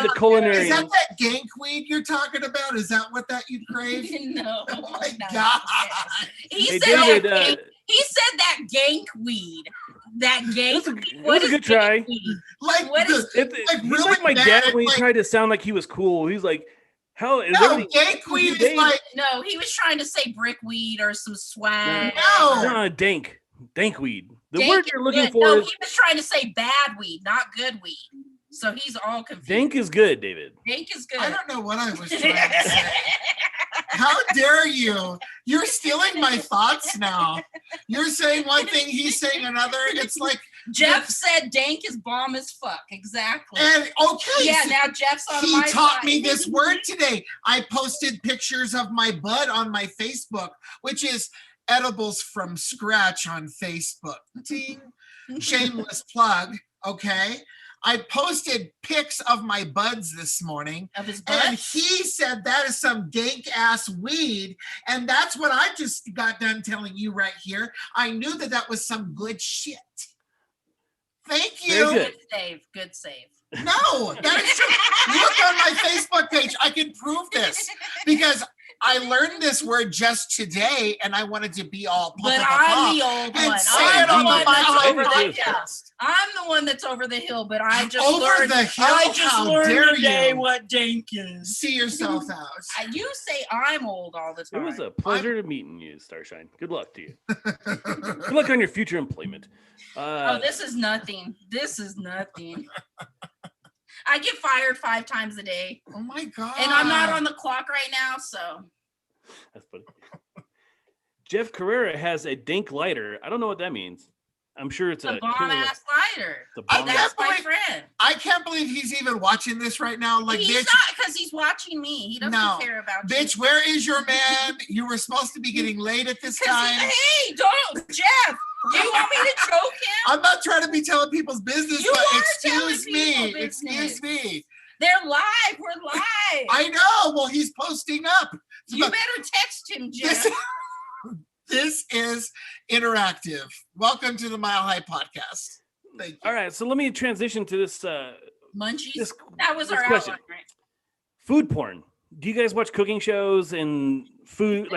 the Is culinary. that gank weed you're talking about? Is that what that you'd crave? No. Oh my no. God. He Hey, said David, that. He said that gank weed. That gank. it was a good try. gank weed? Like What is- He's really like my bad, dad when he like- tried to sound like he was cool. He's like, how is No, everything? gank weed is like No, he was trying to say brickweed or some swag. No. No, dank weed. The Dank word is you're looking good. for No, is he was trying to say bad weed, not good weed. So he's all confused. dank is good, David. Dank is good. I don't know what I was trying to say. How dare you? You're stealing my thoughts now. You're saying one thing, he's saying another. It's like, Jeff said dank is bomb as fuck. Exactly. and okay, Yeah, so now Jeff's on he my taught side. me this word today. I posted pictures of my bud on my Facebook, which is edibles from scratch on Facebook. Ting. Shameless plug, okay? I posted pics of my buds this morning, Of his and butt. he said that is some dank ass weed, and that's what I just got done telling you right here. I knew that that was some good shit. Thank Very you. good. Good save. Good save. No, that is true. Look on my Facebook page. I can prove this because I learned this word just today, and I wanted to be all But I'm the old and one. say I'm it on the the one that's Mile over High the hill. podcast. I'm the one that's over the hill, but I just Over learned. the hill? I just How learned dare today you. what dank is. See yourself out. You say I'm old all the It time. was a pleasure meeting you, Starshine. Good luck to you. Good luck on your future employment. Oh, this is nothing. This is nothing. I get fired 5 times a day, Oh my God. and I'm not on the clock right now, so That's funny. Jeff Carrera has a dank lighter. I don't know what that means. I'm sure it's it's a a bomb killer- ass lighter. it's a I bomb can't ass- That's my believe- friend. I can't believe he's even watching this right now. Like, He's bitch, not, because he's watching me. He doesn't No. care about bitch, you. where is your man? You were supposed to be getting laid at this 'Cause time. hey, don't, Jeff. Do you want me to choke him? I'm not trying to be telling people's business, You but are excuse telling me. people Excuse business. me. They're live. We're live. I know. Well, he's posting up. You But better text him, Jeff. this, this is interactive. Welcome to the Mile High Podcast. Thank you. All right, so let me transition to this Munchies. this, That was this our question. outline, right? Food porn. Do you guys watch cooking shows and food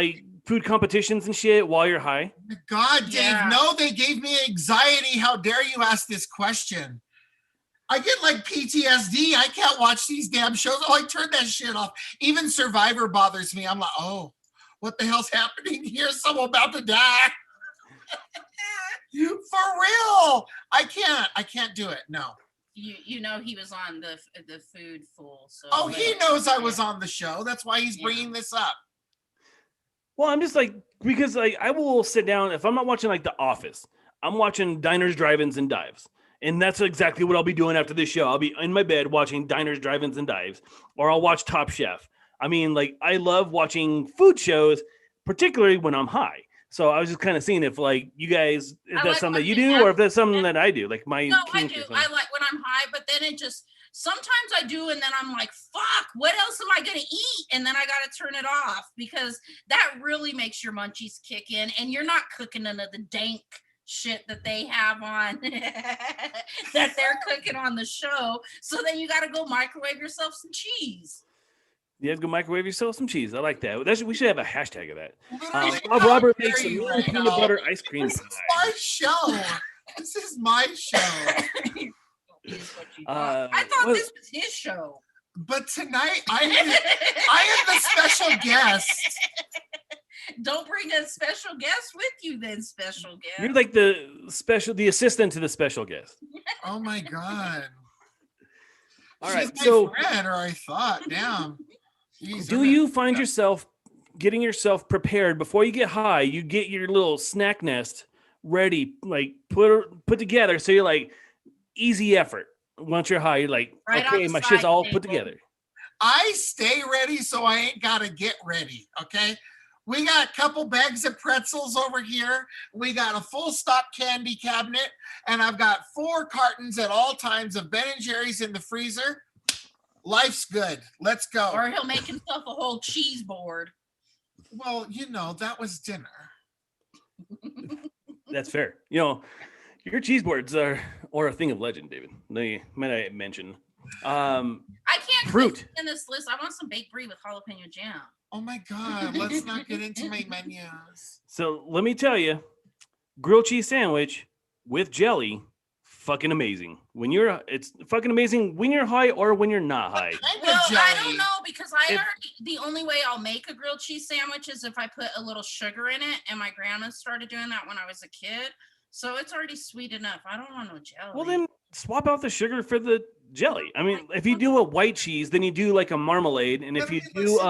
competitions and shit while you're high? God, Dave, Yeah. no, they gave me anxiety. How dare you ask this question? I get like PTSD. I can't watch these damn shows. Oh, I turn that shit off. Even Survivor bothers me. I'm like, oh, what the hell's happening here? Someone about to die. For real. I can't do it. No. You know he was on the food fool. So Oh, he knows I was on the show. That's why he's Yeah. bringing this up. Well, I'm just like, because like I will sit down if I'm not watching like The Office, I'm watching Diners, Drive-ins, and Dives. And that's exactly what I'll be doing after this show. I'll be in my bed watching Diners, Drive-ins, and Dives, or I'll watch Top Chef. I mean, like, I love watching food shows, particularly when I'm high. So I was just kind of seeing if, like, you guys, if I that's like something that you watching do, or if that's something that I do, like my. No, I kink do. or something. I like when I'm high, but then it just sometimes I do, and then I'm like, fuck, what else am I gonna eat? And then I gotta turn it off because that really makes your munchies kick in, and you're not cooking none of the dank shit that they have on that they're cooking on the show. So then you gotta go microwave yourself some cheese. You have to go microwave yourself some cheese. I like that. We should have a hashtag of that. Literally, Bob how Robert dare makes a you mean right peanut now? butter ice cream This pie. is my show. This is my show. Is what you thought. I thought what- this was his show. But tonight I am the special guest. Don't bring a special guest with you then, special guest. You're like the assistant to the special guest. Oh my God. All She's right, my so friend, or I thought, damn. Jeez, do you find yourself getting yourself prepared before you get high? You get your little snack nest ready, like put together, so you're like easy effort. Once you're high, you're like, Right okay, on my the shit's side all table. put together. I stay ready so I ain't gotta get ready, okay? We got a couple bags of pretzels over here. We got a full stock candy cabinet, and I've got 4 cartons at all times of Ben & Jerry's in the freezer. Life's good. Let's go. Or he'll make himself a whole cheese board. Well, that was dinner. That's fair. Your cheese boards are a thing of legend, David. Might I mention? I can't Fruit in this list. I want some baked brie with jalapeno jam. Oh my God, let's not get into my menus. So let me tell you, grilled cheese sandwich with jelly, fucking amazing. It's fucking amazing when you're high or when you're not high. Well, I don't know because the only way I'll make a grilled cheese sandwich is if I put a little sugar in it, and my grandma started doing that when I was a kid. So it's already sweet enough. I don't want no jelly. Well, then swap out the sugar for the jelly. I mean, if you do a white cheese, then you do like a marmalade, and if you do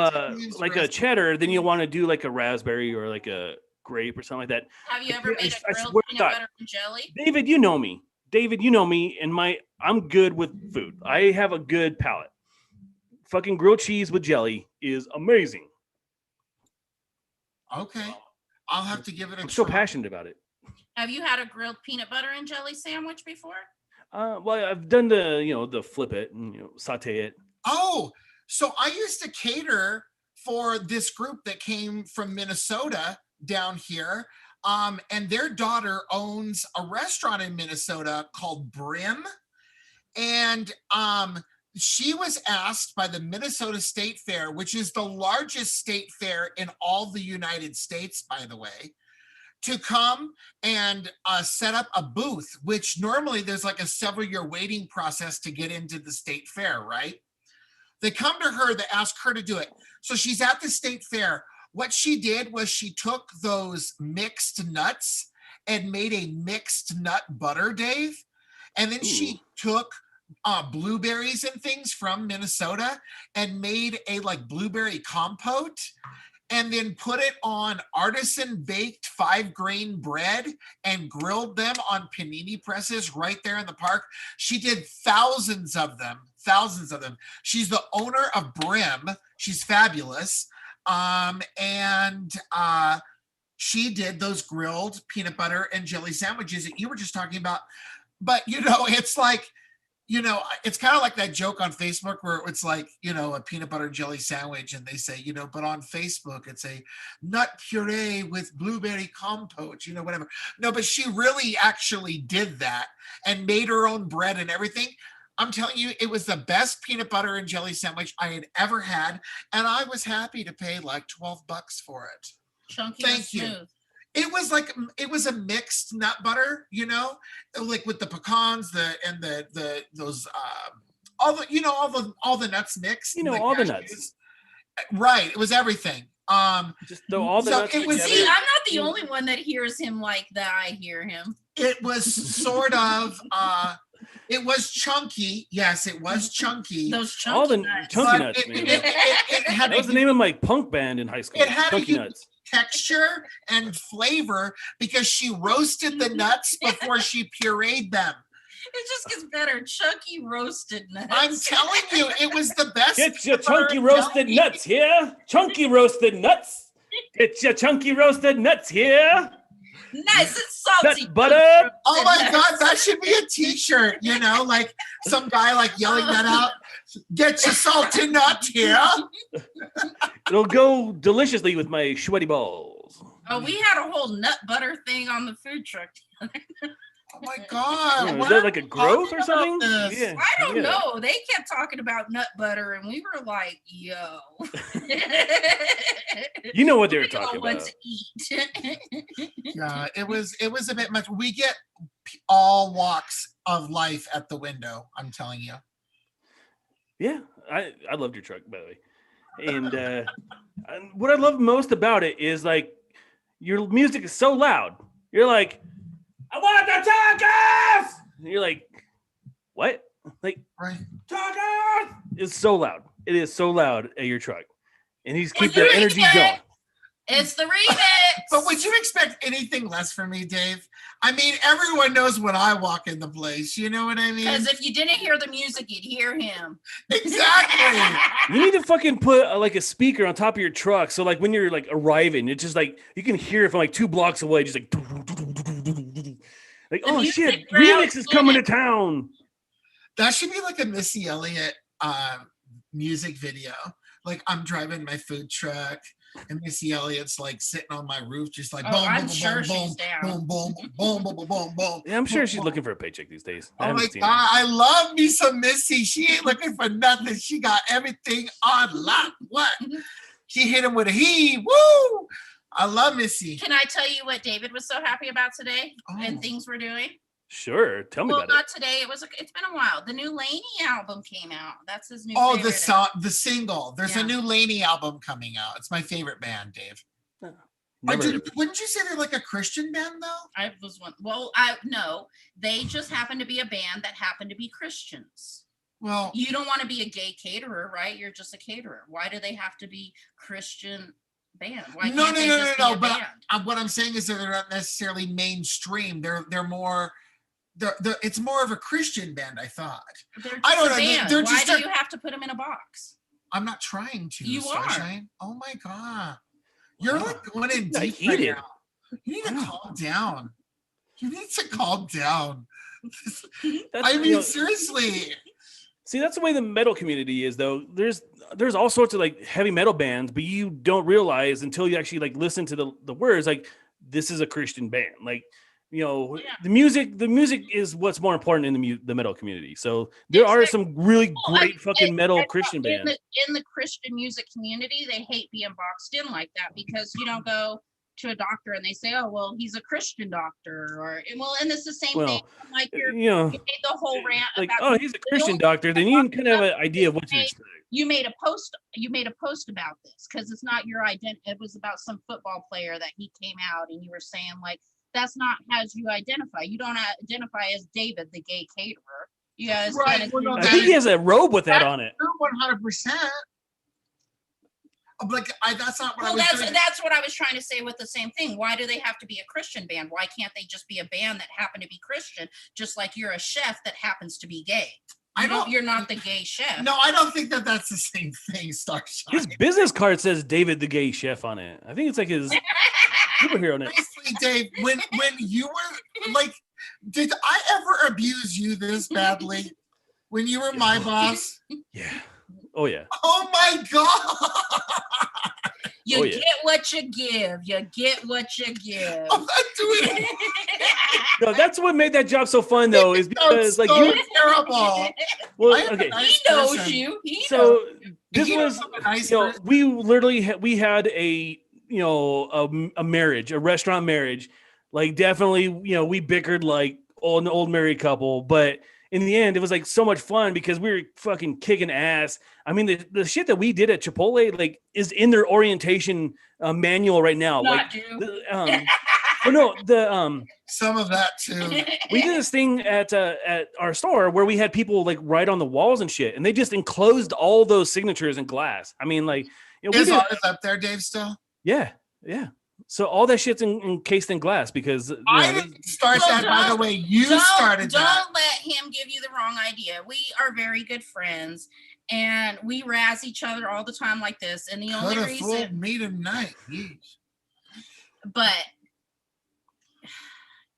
like a cheddar, then you want to do like a raspberry or like a grape or something like that. Have you ever made a grilled peanut butter and jelly? David, you know me. And I'm good with food. I have a good palate. Fucking grilled cheese with jelly is amazing. Okay. I'll have to give it a try. I'm so passionate about it. Have you had a grilled peanut butter and jelly sandwich before? Well, I've done the flip it and saute it. Oh, so I used to cater for this group that came from Minnesota down here. And their daughter owns a restaurant in Minnesota called Brim. And she was asked by the Minnesota State Fair, which is the largest state fair in all the United States, by the way, to come and set up a booth, which normally there's like a several-year waiting process to get into the state fair, right? They come to her, they ask her to do it. So she's at the state fair. What she did was she took those mixed nuts and made a mixed nut butter, Dave. And then she took blueberries and things from Minnesota and made a like blueberry compote, and then put it on artisan baked 5-grain bread and grilled them on panini presses right there in the park. She did thousands of them. She's the owner of Brim. She's fabulous. And she did those grilled peanut butter and jelly sandwiches that you were just talking about. But, it's like, it's kind of like that joke on Facebook where it's like, a peanut butter and jelly sandwich. And they say, but on Facebook, it's a nut puree with blueberry compote, whatever. No, but she really actually did that and made her own bread and everything. I'm telling you, it was the best peanut butter and jelly sandwich I had ever had. And I was happy to pay like $12 for it. Chunky. Thank you. Smooth. It was a mixed nut butter, like with the pecans, all the nuts mixed. All the nuts. Right. It was everything. Just throw all the nuts together. See, I'm not the only one that hears him like that. I hear him. It was sort of it was chunky. Yes, it was chunky. Those chunky all the nuts. Chunky nuts. That was the name of my punk band in high school. It had Chunky nuts. Texture and flavor because she roasted the nuts before she pureed them. It just gets better. Chunky roasted nuts. I'm telling you, it was the best. Get your chunky roasted nuts here. Chunky roasted nuts. Get your chunky roasted nuts here. Nice and salty. Nut butter. Oh my God, that should be a t-shirt, like some guy like yelling that out. Get your salty nut here. It'll go deliciously with my sweaty balls. Oh, we had a whole nut butter thing on the food truck. Oh my God. Yeah, is that like a growth or something? Yeah. I don't know. They kept talking about nut butter and we were like, yo. You know what they were talking about. What to eat. Yeah, it was a bit much. We get all walks of life at the window, I'm telling you. Yeah. I loved your truck, by the way. And what I love most about it is like your music is so loud. You're like, I want the tacos. And you're like, what? Like, Right. tacos. It's so loud. It is so loud at your truck, and he's keep It's the the energy remix. going. It's the remix. But would you expect anything less from me, Dave? I mean, everyone knows when I walk in the place. You know what I mean? Because if you didn't hear the music, you'd hear him. Exactly. You need to fucking put like a speaker on top of your truck, so like when you're like arriving, it's just like you can hear it from like 2 blocks away, just like oh music shit, round remix is coming to town. That should be like a Missy Elliott music video. Like I'm driving my food truck and Missy Elliott's like sitting on my roof, just like boom, I'm boom, sure boom, she's boom, down. boom, boom, boom, boom, boom, boom, boom. Yeah, I'm sure boom, she's boom. looking for a paycheck these days. I Oh haven't my seen God, her. I love me some Missy. She ain't looking for nothing. She got everything on lock. What? She hit him with a he. Woo! I love Missy. Can I tell you what David was so happy about today and Oh. things we're doing? Sure, tell me Well, about not today. It's been a while. The new Laney album came out. That's his new. Oh, favorite. the song, the single. There's Yeah. a new Laney album coming out. It's my favorite band, Dave. it. Never heard of it. Wouldn't you say they're like a Christian band though? I was one. Well, I no. They just happen to be a band that happen to be Christians. Well, You don't want to be a gay caterer, right? You're just a caterer. Why do they have to be Christian band? Why No, can't no, they no, just no, be no, a but band? what I'm saying is that they're not necessarily mainstream. They're more. It's more of a Christian band, I thought. They're just I don't a know, band. they're Why just do a- you have to put them in a box? I'm not trying to. You are. Starshine. Oh my God, you're Wow. like going in Yeah, deep eat right it. now. You need to Wow. calm down. You need to calm down. That's, I you mean, know, seriously. see, that's the way the metal community is, though. There's all sorts of like heavy metal bands, but you don't realize until you actually like listen to the words. Like, this is a Christian band. Like, you know, Yeah. the music is what's more important in the metal community. So there are some really great fucking metal Christian bands. In the Christian music community, they hate being boxed in like that because you don't go to a doctor and they say, "Oh, well, he's a Christian doctor," and it's the same thing. Well, Like you know, you made the whole rant like, about oh, he's a Christian doctor, then you can kind of have an idea of what to expect. you made a post about this because it's not your identity. It was about some football player that he came out and you were saying like that's not how you identify. You don't identify as David, the gay caterer. You guys, Right, well, no, I think he has a robe with that on it. 100%. Like that's not what I well, was doing. that's what I was trying to say with the same thing. Why do they have to be a Christian band? Why can't they just be a band that happen to be Christian? Just like you're a chef that happens to be gay. You're not the gay chef. No, I don't think that that's the same thing, Starshine. His business card says David the Gay Chef on it. I think it's like his superhero name. Honestly, Dave, when you were like, did I ever abuse you this badly? When you were my boss? Yeah. Oh yeah. Oh my God! You Oh, yeah. get what you give. You get what you give. I'm not doing it. No, that's what made that job so fun though, is because like so you terrible. well, I am a okay. nice He knows person. you. He knows. So this You know, was I'm a nice you know, person. we literally we had a a marriage, a restaurant marriage. Like definitely, you know, we bickered like an old married couple, but in the end, it was like so much fun because we were fucking kicking ass. I mean, the shit that we did at Chipotle like is in their orientation manual right now. Not like, you. Some of that too. we did this thing at our store where we had people like write on the walls and shit, and they just enclosed all those signatures in glass. I mean, like, you know, we Is did, ours up there, Dave? Still? yeah. So all that shit's encased in glass because you I know, didn't start Well, that. By the don't- way, you started that. Don't let him give you the wrong idea. We are very good friends, and we razz each other all the time like this. And the Could only have reason, fooled me tonight. Yeesh. but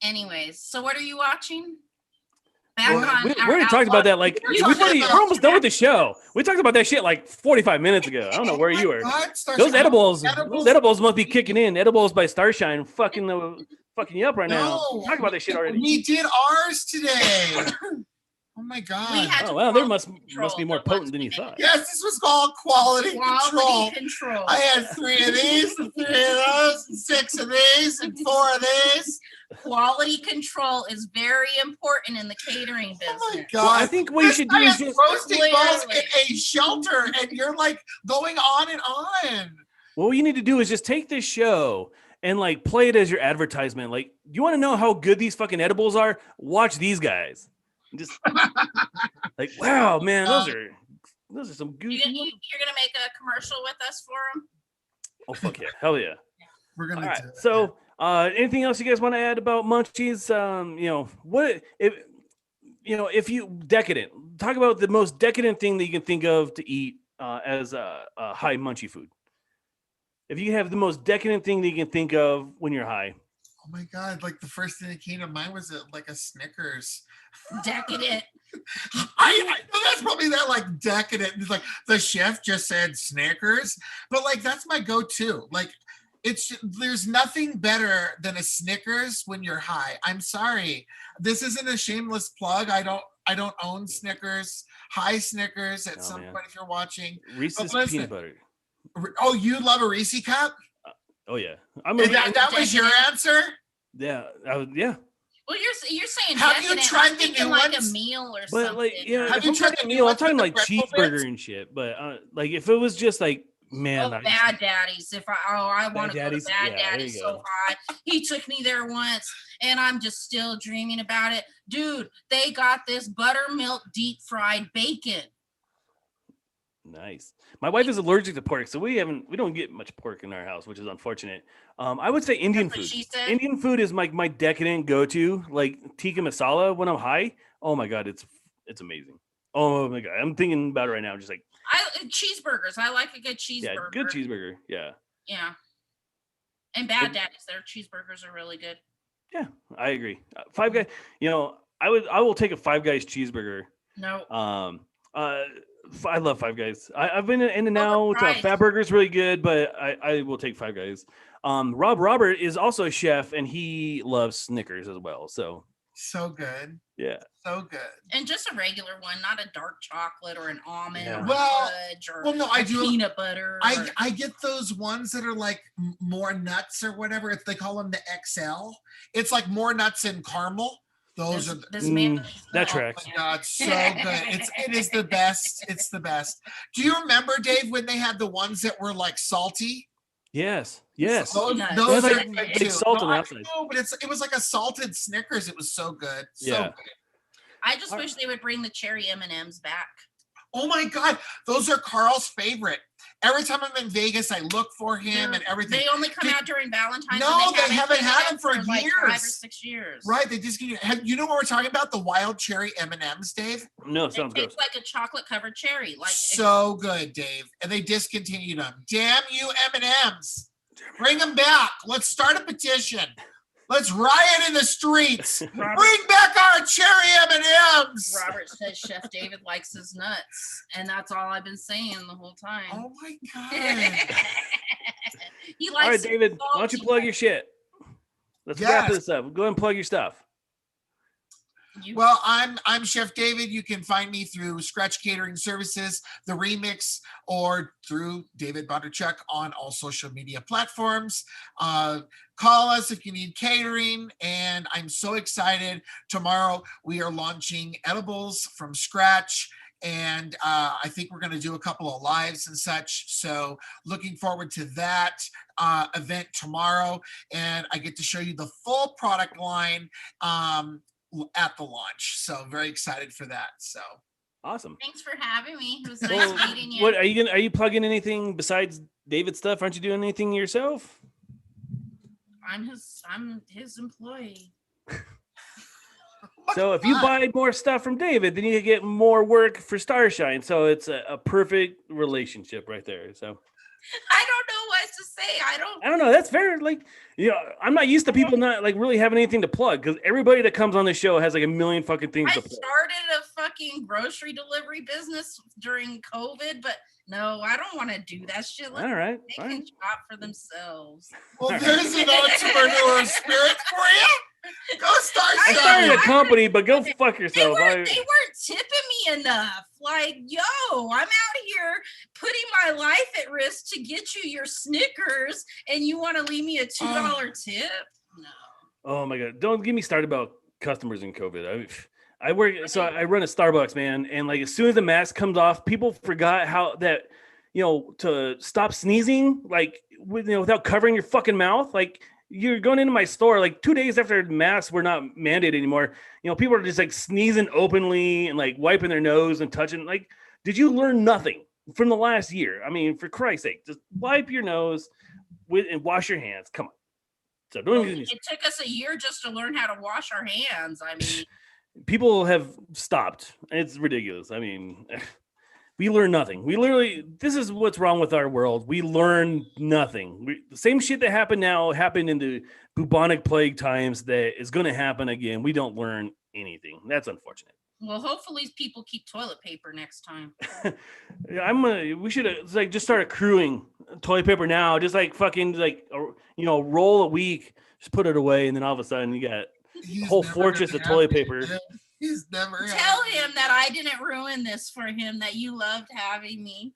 anyways, so what are you watching? Back Well, on we our already talked about outlook- that. Like, We're we're almost done with the show. We talked about that shit like 45 minutes ago. I don't know where you were. God, Starshine, Those edibles edibles- must be kicking in. Edibles by Starshine, fucking you up right now. No, Talk about this shit already. We did ours today. Oh my God. We had Oh to wow, there quality must control be more the ones potent than we you made. thought. Yes, this was called quality control. Quality control. I had 3 of these, and 3 of those, and 6 of these, and 4 of these. quality control is very important in the catering business. Oh my God. Well, I think what you should do is just roasting balls in Literally. a shelter, and you're like going on and on. what you need to do is just take this show and like play it as your advertisement. Like, you want to know how good these fucking edibles are? Watch these guys. Just like, wow, man, those are some good. You're gonna make a commercial with us for them? Oh fuck yeah, hell yeah! We're gonna All right, do it. so anything else you guys want to add about Munchies? What if you decadent, talk about the most decadent thing that you can think of to eat as a high Munchie food. If you have the most decadent thing that you can think of when you're high. Oh my God, like the first thing that came to mind was like a Snickers. Decadent. I know that's probably that like decadent. It's like the chef just said Snickers, but like that's my go-to. Like there's nothing better than a Snickers when you're high. I'm sorry. This isn't a shameless plug. I don't own Snickers. Hi Snickers at some point if you're watching. Reese's peanut butter. Oh, you love a Reese cup? Oh yeah. That was your answer? Yeah. Yeah. Well, you're saying have you tried the new like ones? A meal or but something? Like, yeah, have you tried a meal? I'm talking like cheeseburger and shit. But like, if it was just like, man, Bad Daddy's. If I want to go to Bad yeah, Daddy's so high. He took me there once, and I'm just still dreaming about it, dude. They got this buttermilk deep fried bacon. Nice. My wife is allergic to pork, so we don't get much pork in our house, which is unfortunate. I would say Indian food. Indian food is my decadent go-to, like tikka masala when I'm high. Oh my God, it's amazing. Oh my God, I'm thinking about it right now. Just like cheeseburgers. I like a good cheeseburger. Yeah, good cheeseburger. Yeah. Yeah. And Bad Daddy's, their cheeseburgers are really good. Yeah, I agree. Five Guys. I will take a Five Guys cheeseburger. No. I love Five Guys. I've been in and out. Fat Burger's really good, but I will take Five Guys. Rob Robert is also a chef, and he loves Snickers as well. So good. Yeah. So good. And just a regular one, not a dark chocolate or an almond or fudge or I do peanut butter. I get those ones that are like more nuts or whatever. They call them the XL. It's like more nuts and caramel. Those are that tracks. Oh my God, so good. It is the best. It's the best. Do you remember, Dave, when they had the ones that were like salty? Yes. Those are like salt on the outside. No, but it was like a salted Snickers. It was so good. So good. I just wish they would bring the cherry M&Ms back. Oh my God, those are Carl's favorite. Every time I'm in Vegas, I look for him and everything. They only come out during Valentine's. No, they haven't had them for years. Like 5 or 6 years. Right? They just you know what we're talking about? The wild cherry M&Ms, Dave. No, sounds good. It's like a chocolate covered cherry. Like so good, Dave. And they discontinued them. Damn you, M&Ms! Bring them back. Let's start a petition. Let's riot in the streets. Bring back our cherry M&Ms. Robert says Chef David likes his nuts, and that's all I've been saying the whole time. Oh my God. He likes. All right, David, why don't you plug your shit? Let's wrap this up. Go ahead and plug your stuff. Well, I'm Chef David. You can find me through Scratch Catering Services, The Remix, or through David Bondarchuck on all social media platforms. Call us if you need catering, and I'm so excited. Tomorrow we are launching edibles from scratch, and I think we're going to do a couple of lives and such. So looking forward to that event tomorrow, and I get to show you the full product line at the launch. So very excited for that. So awesome. Thanks for having me. It was nice meeting you. What are you plugging anything besides David's stuff? Aren't you doing anything yourself? I'm his employee. So if you buy more stuff from David, then you get more work for Starshine. So it's a perfect relationship right there. So I don't know what to say. I don't know. That's fair. Like, I'm not used to people not like really having anything to plug, because everybody that comes on the show has like a million fucking things to plug. I started a fucking grocery delivery business during COVID, but no, I don't want to do that shit. All right. They can shop for themselves. Well, there's an entrepreneur spirit for you. Go start. I started a company, but go fuck yourself. They weren't tipping me enough. Like, yo, I'm out here putting my life at risk to get you your Snickers, and you want to leave me a $2 tip? No. Oh my God. Don't get me started about customers in COVID. I work, so I run a Starbucks, man. And like, as soon as the mask comes off, people forgot how that, to stop sneezing, like, without covering your fucking mouth. Like, you're going into my store, like 2 days after masks were not mandated anymore. People are just like sneezing openly and like wiping their nose and touching. Like, did you learn nothing from the last year? I mean, for Christ's sake, just wipe your nose and wash your hands. Come on. So it took us a year just to learn how to wash our hands. I mean, people have stopped. It's ridiculous. I mean, we learn nothing. This is what's wrong with our world. We learn nothing. The same shit that happened in the bubonic plague times that is going to happen again. We don't learn anything. That's unfortunate. Well, hopefully people keep toilet paper next time. We should just start accruing toilet paper now. Just like fucking roll a week, just put it away, and then all of a sudden you got a whole fortress of toilet paper. He's never tell him that I didn't ruin this for him. That you loved having me.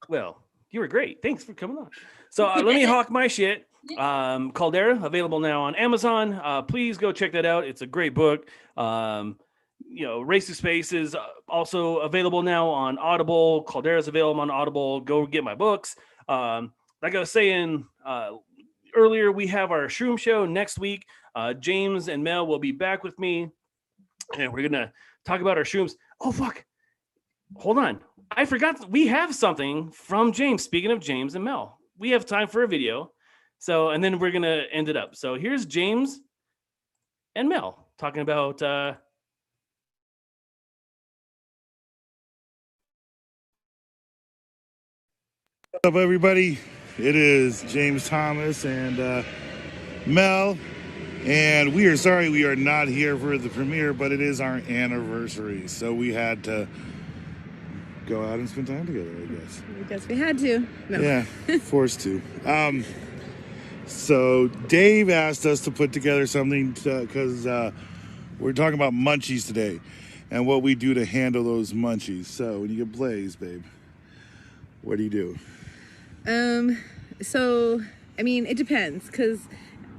Well, you were great. Thanks for coming on. So let me hawk my shit. Caldera, available now on Amazon. Please go check that out. It's a great book. Race to Space is also available now on Audible. Caldera is available on Audible. Go get my books. Like I was saying earlier, we have our Shroom Show next week. James and Mel will be back with me, and we're gonna talk about our shrooms. Oh fuck! Hold on, I forgot we have something from James. Speaking of James and Mel, we have time for a video. So, and then we're going to end it up. So here's James and Mel talking about... What's up, everybody? It is James Thomas and Mel. And we are sorry we are not here for the premiere, but it is our anniversary. So we had to go out and spend time together, I guess. I guess we had to. No. Yeah, forced to. So Dave asked us to put together something because we're talking about munchies today and what we do to handle those munchies. So when you get blazed, babe, what do you do? So, I mean, it depends because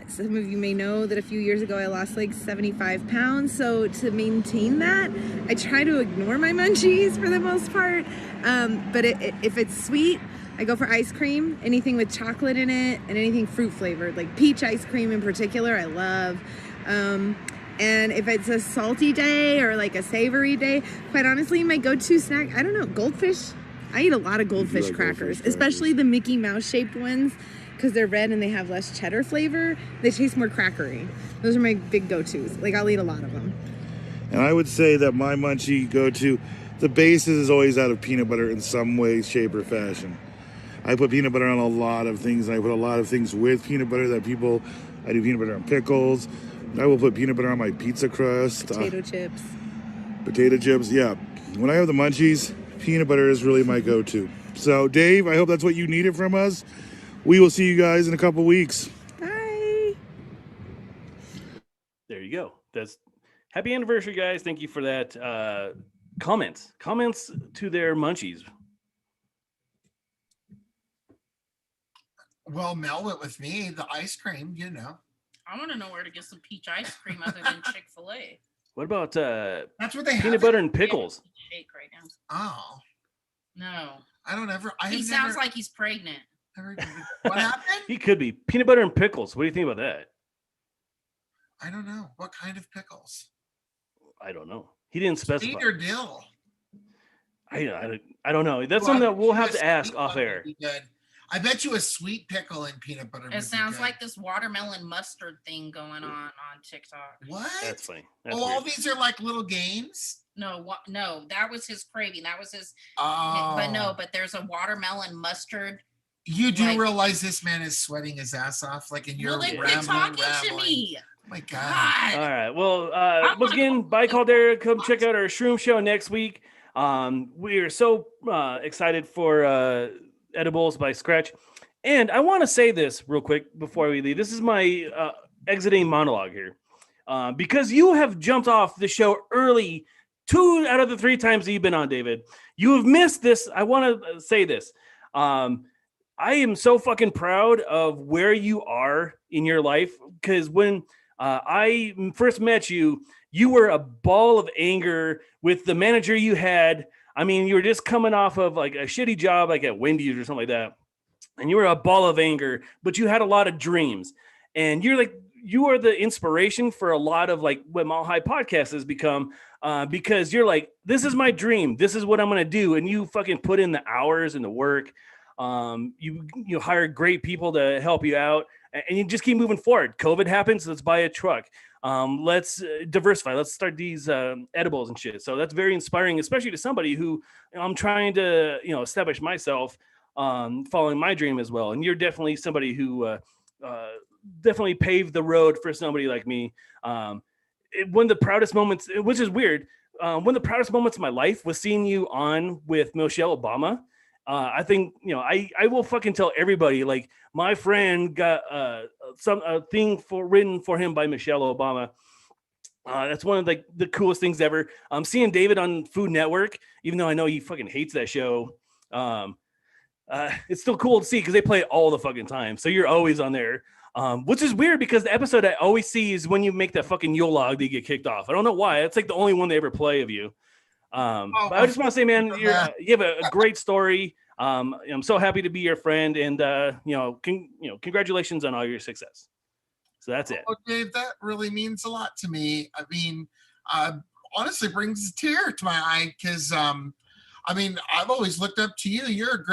some of you may know that a few years ago I lost like 75 pounds. So to maintain that, I try to ignore my munchies for the most part. But if it's sweet, I go for ice cream, anything with chocolate in it, and anything fruit flavored, like peach ice cream in particular, I love. And if it's a salty day or like a savory day, quite honestly, my go-to snack, I don't know, goldfish. I eat a lot of goldfish crackers, especially the Mickey Mouse shaped ones, because they're red and they have less cheddar flavor. They taste more crackery. Those are my big go-tos. Like, I'll eat a lot of them. And I would say that my munchie go-to, the basis is always out of peanut butter in some way, shape, or fashion. I put peanut butter on a lot of things. I put a lot of things with peanut butter I do peanut butter on pickles. I will put peanut butter on my pizza crust. Potato chips. Potato chips, yeah. When I have the munchies, peanut butter is really my go-to. So, Dave, I hope that's what you needed from us. We will see you guys in a couple weeks. Bye. There you go. That's happy anniversary, guys. Thank you for that. Comments to their munchies. Well, Mel went with me, the ice cream, I want to know where to get some peach ice cream other than Chick-fil-A. What about that's what they have. peanut butter and pickles? Shake right now. Oh. No. I don't ever. He sounds like he's pregnant. What happened? He could be. Peanut butter and pickles. What do you think about that? I don't know. What kind of pickles? I don't know. He didn't specify. Sweet or dill? I don't know. That's something that we'll have to ask off air. I bet you a sweet pickle and peanut butter. It sounds like this watermelon mustard thing going on TikTok. What? That's funny. That's all these are like little games? No, no, that was his craving. That was his. Oh. But there's a watermelon mustard. You do realize this man is sweating his ass off, like in your quit talking to me. Oh my God. All right. Well, once again, bye, Caldera. Come check out our Shroom Show next week. We are so excited for Edibles by Scratch. And I want to say this real quick before we leave. This is my exiting monologue here. Because you have jumped off the show early 2 out of the 3 times that you've been on, David. You have missed this. I want to say this. I am so fucking proud of where you are in your life, because when I first met you, you were a ball of anger with the manager you had. I mean, you were just coming off of like a shitty job, like at Wendy's or something like that. And you were a ball of anger, but you had a lot of dreams. And you are the inspiration for a lot of like what Mile High Podcast has become, because you're like, this is my dream. This is what I'm going to do. And you fucking put in the hours and the work. You hire great people to help you out, and you just keep moving forward. COVID happens. Let's buy a truck. Let's diversify. Let's start these edibles and shit. So that's very inspiring, especially to somebody who I'm trying to, establish myself, following my dream as well. And you're definitely somebody who definitely paved the road for somebody like me. One of the proudest moments, which is weird, one of the proudest moments of my life was seeing you on with Michelle Obama. I think, I will fucking tell everybody, like, my friend got a thing written for him by Michelle Obama. That's one of the coolest things ever. Seeing David on Food Network, even though I know he fucking hates that show, it's still cool to see because they play it all the fucking time. So you're always on there, which is weird because the episode I always see is when you make that fucking Yule log that you get kicked off. I don't know why. It's like the only one they ever play of you. But I just want to say, man, you have a great story. I'm so happy to be your friend, and congratulations on all your success. So that's it. Oh, Dave, that really means a lot to me. I mean, honestly, brings a tear to my eye because, I've always looked up to you. You're a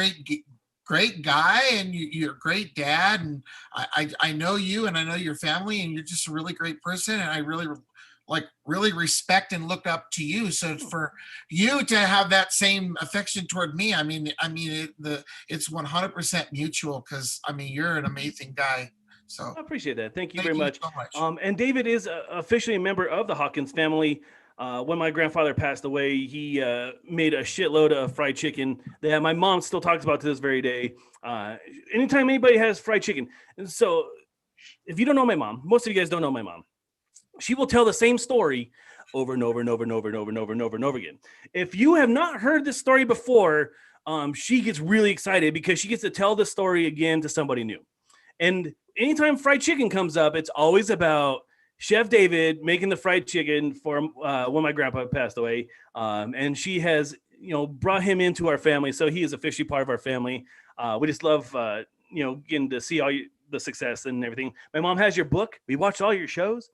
great guy, and you're a great dad, and I know you, and I know your family, and you're just a really great person, and I really respect and look up to you. So for you to have that same affection toward me, it's 100% mutual because you're an amazing guy. So I appreciate that. Thank you very much. So much. And David is officially a member of the Hawkins family. When my grandfather passed away, he made a shitload of fried chicken that my mom still talks about to this very day. Anytime anybody has fried chicken. And so if you don't know my mom, most of you guys don't know my mom. She will tell the same story over and over and over and over and over and over and over and over again. If you have not heard this story before, she gets really excited because she gets to tell the story again to somebody new. And anytime fried chicken comes up, it's always about Chef David making the fried chicken for when my grandpa passed away. And she has, brought him into our family. So he is officially part of our family. We just love, getting to see all the success and everything. My mom has your book. We watched all your shows.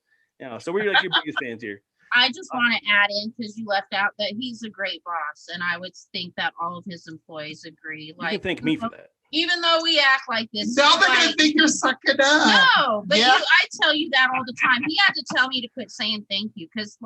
So we're like your biggest fans here. I just want to add in, because you left out, that he's a great boss, and I would think that all of his employees agree. You can thank me for that. Even though we act like this, now they're gonna think you're sucking up. No, but I tell you that all the time. He had to tell me to quit saying thank you because,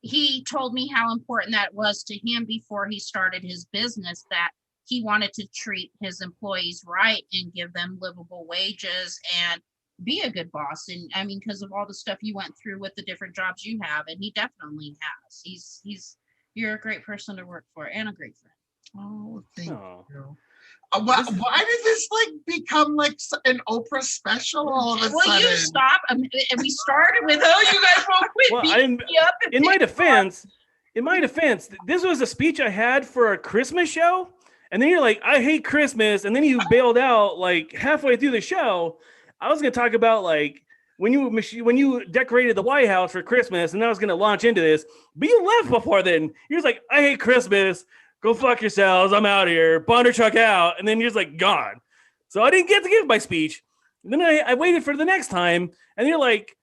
he told me how important that was to him before he started his business. That he wanted to treat his employees right and give them livable wages and be a good boss. And because of all the stuff you went through with the different jobs you have, and he definitely has. You're a great person to work for and a great friend. Oh, thank you. Why did this become an Oprah special all of a sudden? Will you stop? And we started with, you guys won't quit beating me up. In my defense, this was a speech I had for a Christmas show, and then you're like, I hate Christmas, and then you bailed out halfway through the show. I was going to talk about when you decorated the White House for Christmas, and I was going to launch into this, but you left before then. You're just like, I hate Christmas. Go fuck yourselves. I'm out of here. Bondarchuck out. And then you're just gone. So I didn't get to give my speech. And then I waited for the next time, and you're like,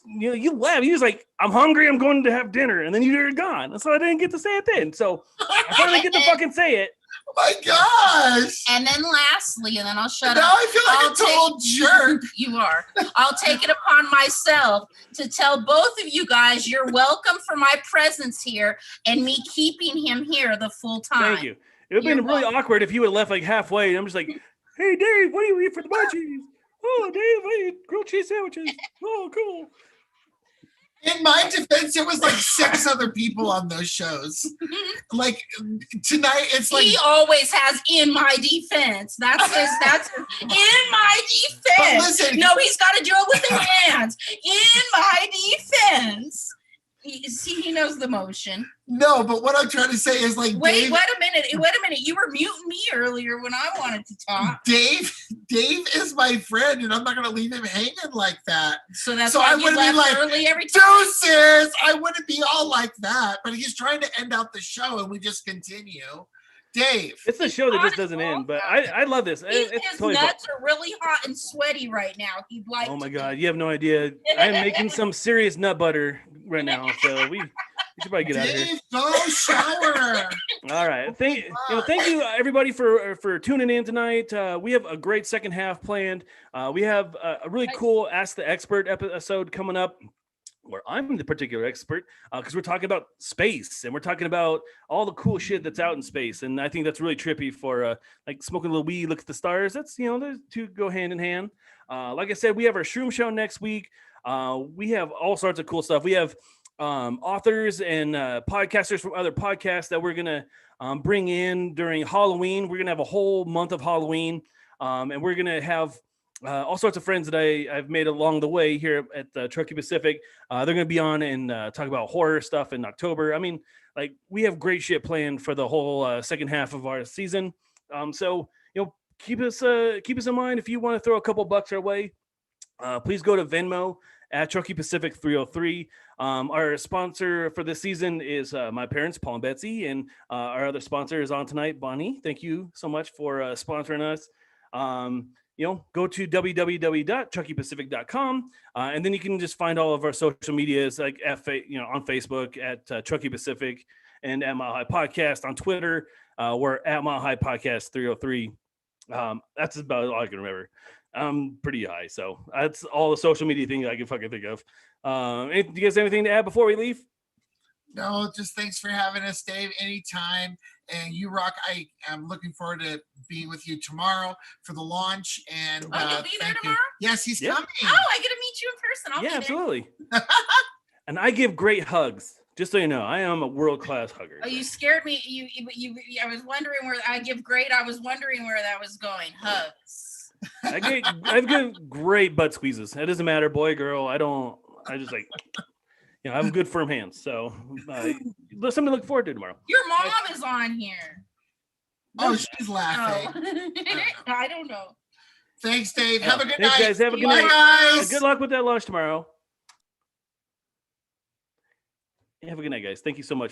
you left. You're just like, I'm hungry. I'm going to have dinner. And then you're gone. So I didn't get to say it then. So I finally get to fucking say it. Oh my gosh. And then lastly, and then I'll shut up. Now I feel like a total jerk. You are. I'll take it upon myself to tell both of you guys you're welcome for my presence here and me keeping him here the full time. Thank you. It would have been really awkward if you would have left halfway. And I'm just like, hey, Dave, what do you eat for the Munchies? Oh, Dave, I eat grilled cheese sandwiches. Oh, cool. In my defense, it was 6 other people on those shows. Tonight, it's he always has in my defense. That's in my defense. But listen, no, he's got to do it with his hands. In my defense. He knows the motion. No, but what I'm trying to say is like, wait a minute. You were muting me earlier when I wanted to talk. Dave is my friend, and I'm not gonna leave him hanging like that. So that's why I wouldn't be like early every time. Deuces! I wouldn't be all like that. But he's trying to end out the show, and we just continue. Dave, it's the show that just doesn't end, but I love this. His nuts are really hot and sweaty right now. He'd like. Oh my God, you have no idea. I'm making some serious nut butter right now, so we should probably get out of here. Dave, go shower. All right, thank you everybody for tuning in tonight. We have a great second half planned. We have a really cool Ask the Expert episode coming up, where I'm the particular expert, because we're talking about space and we're talking about all the cool shit that's out in space. And I think that's really trippy for like smoking a little weed, look at the stars. That's, those two go hand in hand. Like I said, we have our Shroom Show next week. We have all sorts of cool stuff. We have authors and podcasters from other podcasts that we're going to bring in during Halloween. We're going to have a whole month of Halloween, and we're going to have all sorts of friends that I've made along the way here at Truckee Pacific. They're going to be on and talk about horror stuff in October. I mean, like, we have great shit planned for the whole second half of our season. So, keep us in mind. If you want to throw a couple bucks our way, please go to Venmo at Truckee Pacific 303. Our sponsor for this season is my parents, Paul and Betsy, and our other sponsor is on tonight, Bonnie. Thank you so much for sponsoring us. Go to www.truckeepacific.com, and then you can just find all of our social medias, like on Facebook at Truckee Pacific and at Mile High Podcast on Twitter. We're at Mile High Podcast 303. That's about all I can remember. I'm pretty high, so that's all the social media things I can fucking think of. Do you guys have anything to add before we leave? No, just thanks for having us, Dave. Anytime. And you rock. I am looking forward to being with you tomorrow for the launch. And you'll be there tomorrow? Yes, he's coming. Oh, I get to meet you in person. I'll be there. Absolutely. And I give great hugs. Just so you know, I am a world-class hugger. Oh, you scared me. I was wondering where I give great. I was wondering where that was going. Hugs. I give great butt squeezes. It doesn't matter, boy, girl. I just like. I have good firm hands, so there's something to look forward to tomorrow. Your mom is on here. Oh, she's laughing. Oh. I don't know. Thanks, Dave. Have a good night. Guys, have a good night. Guys. Good luck with that launch tomorrow. Have a good night, guys. Thank you so much.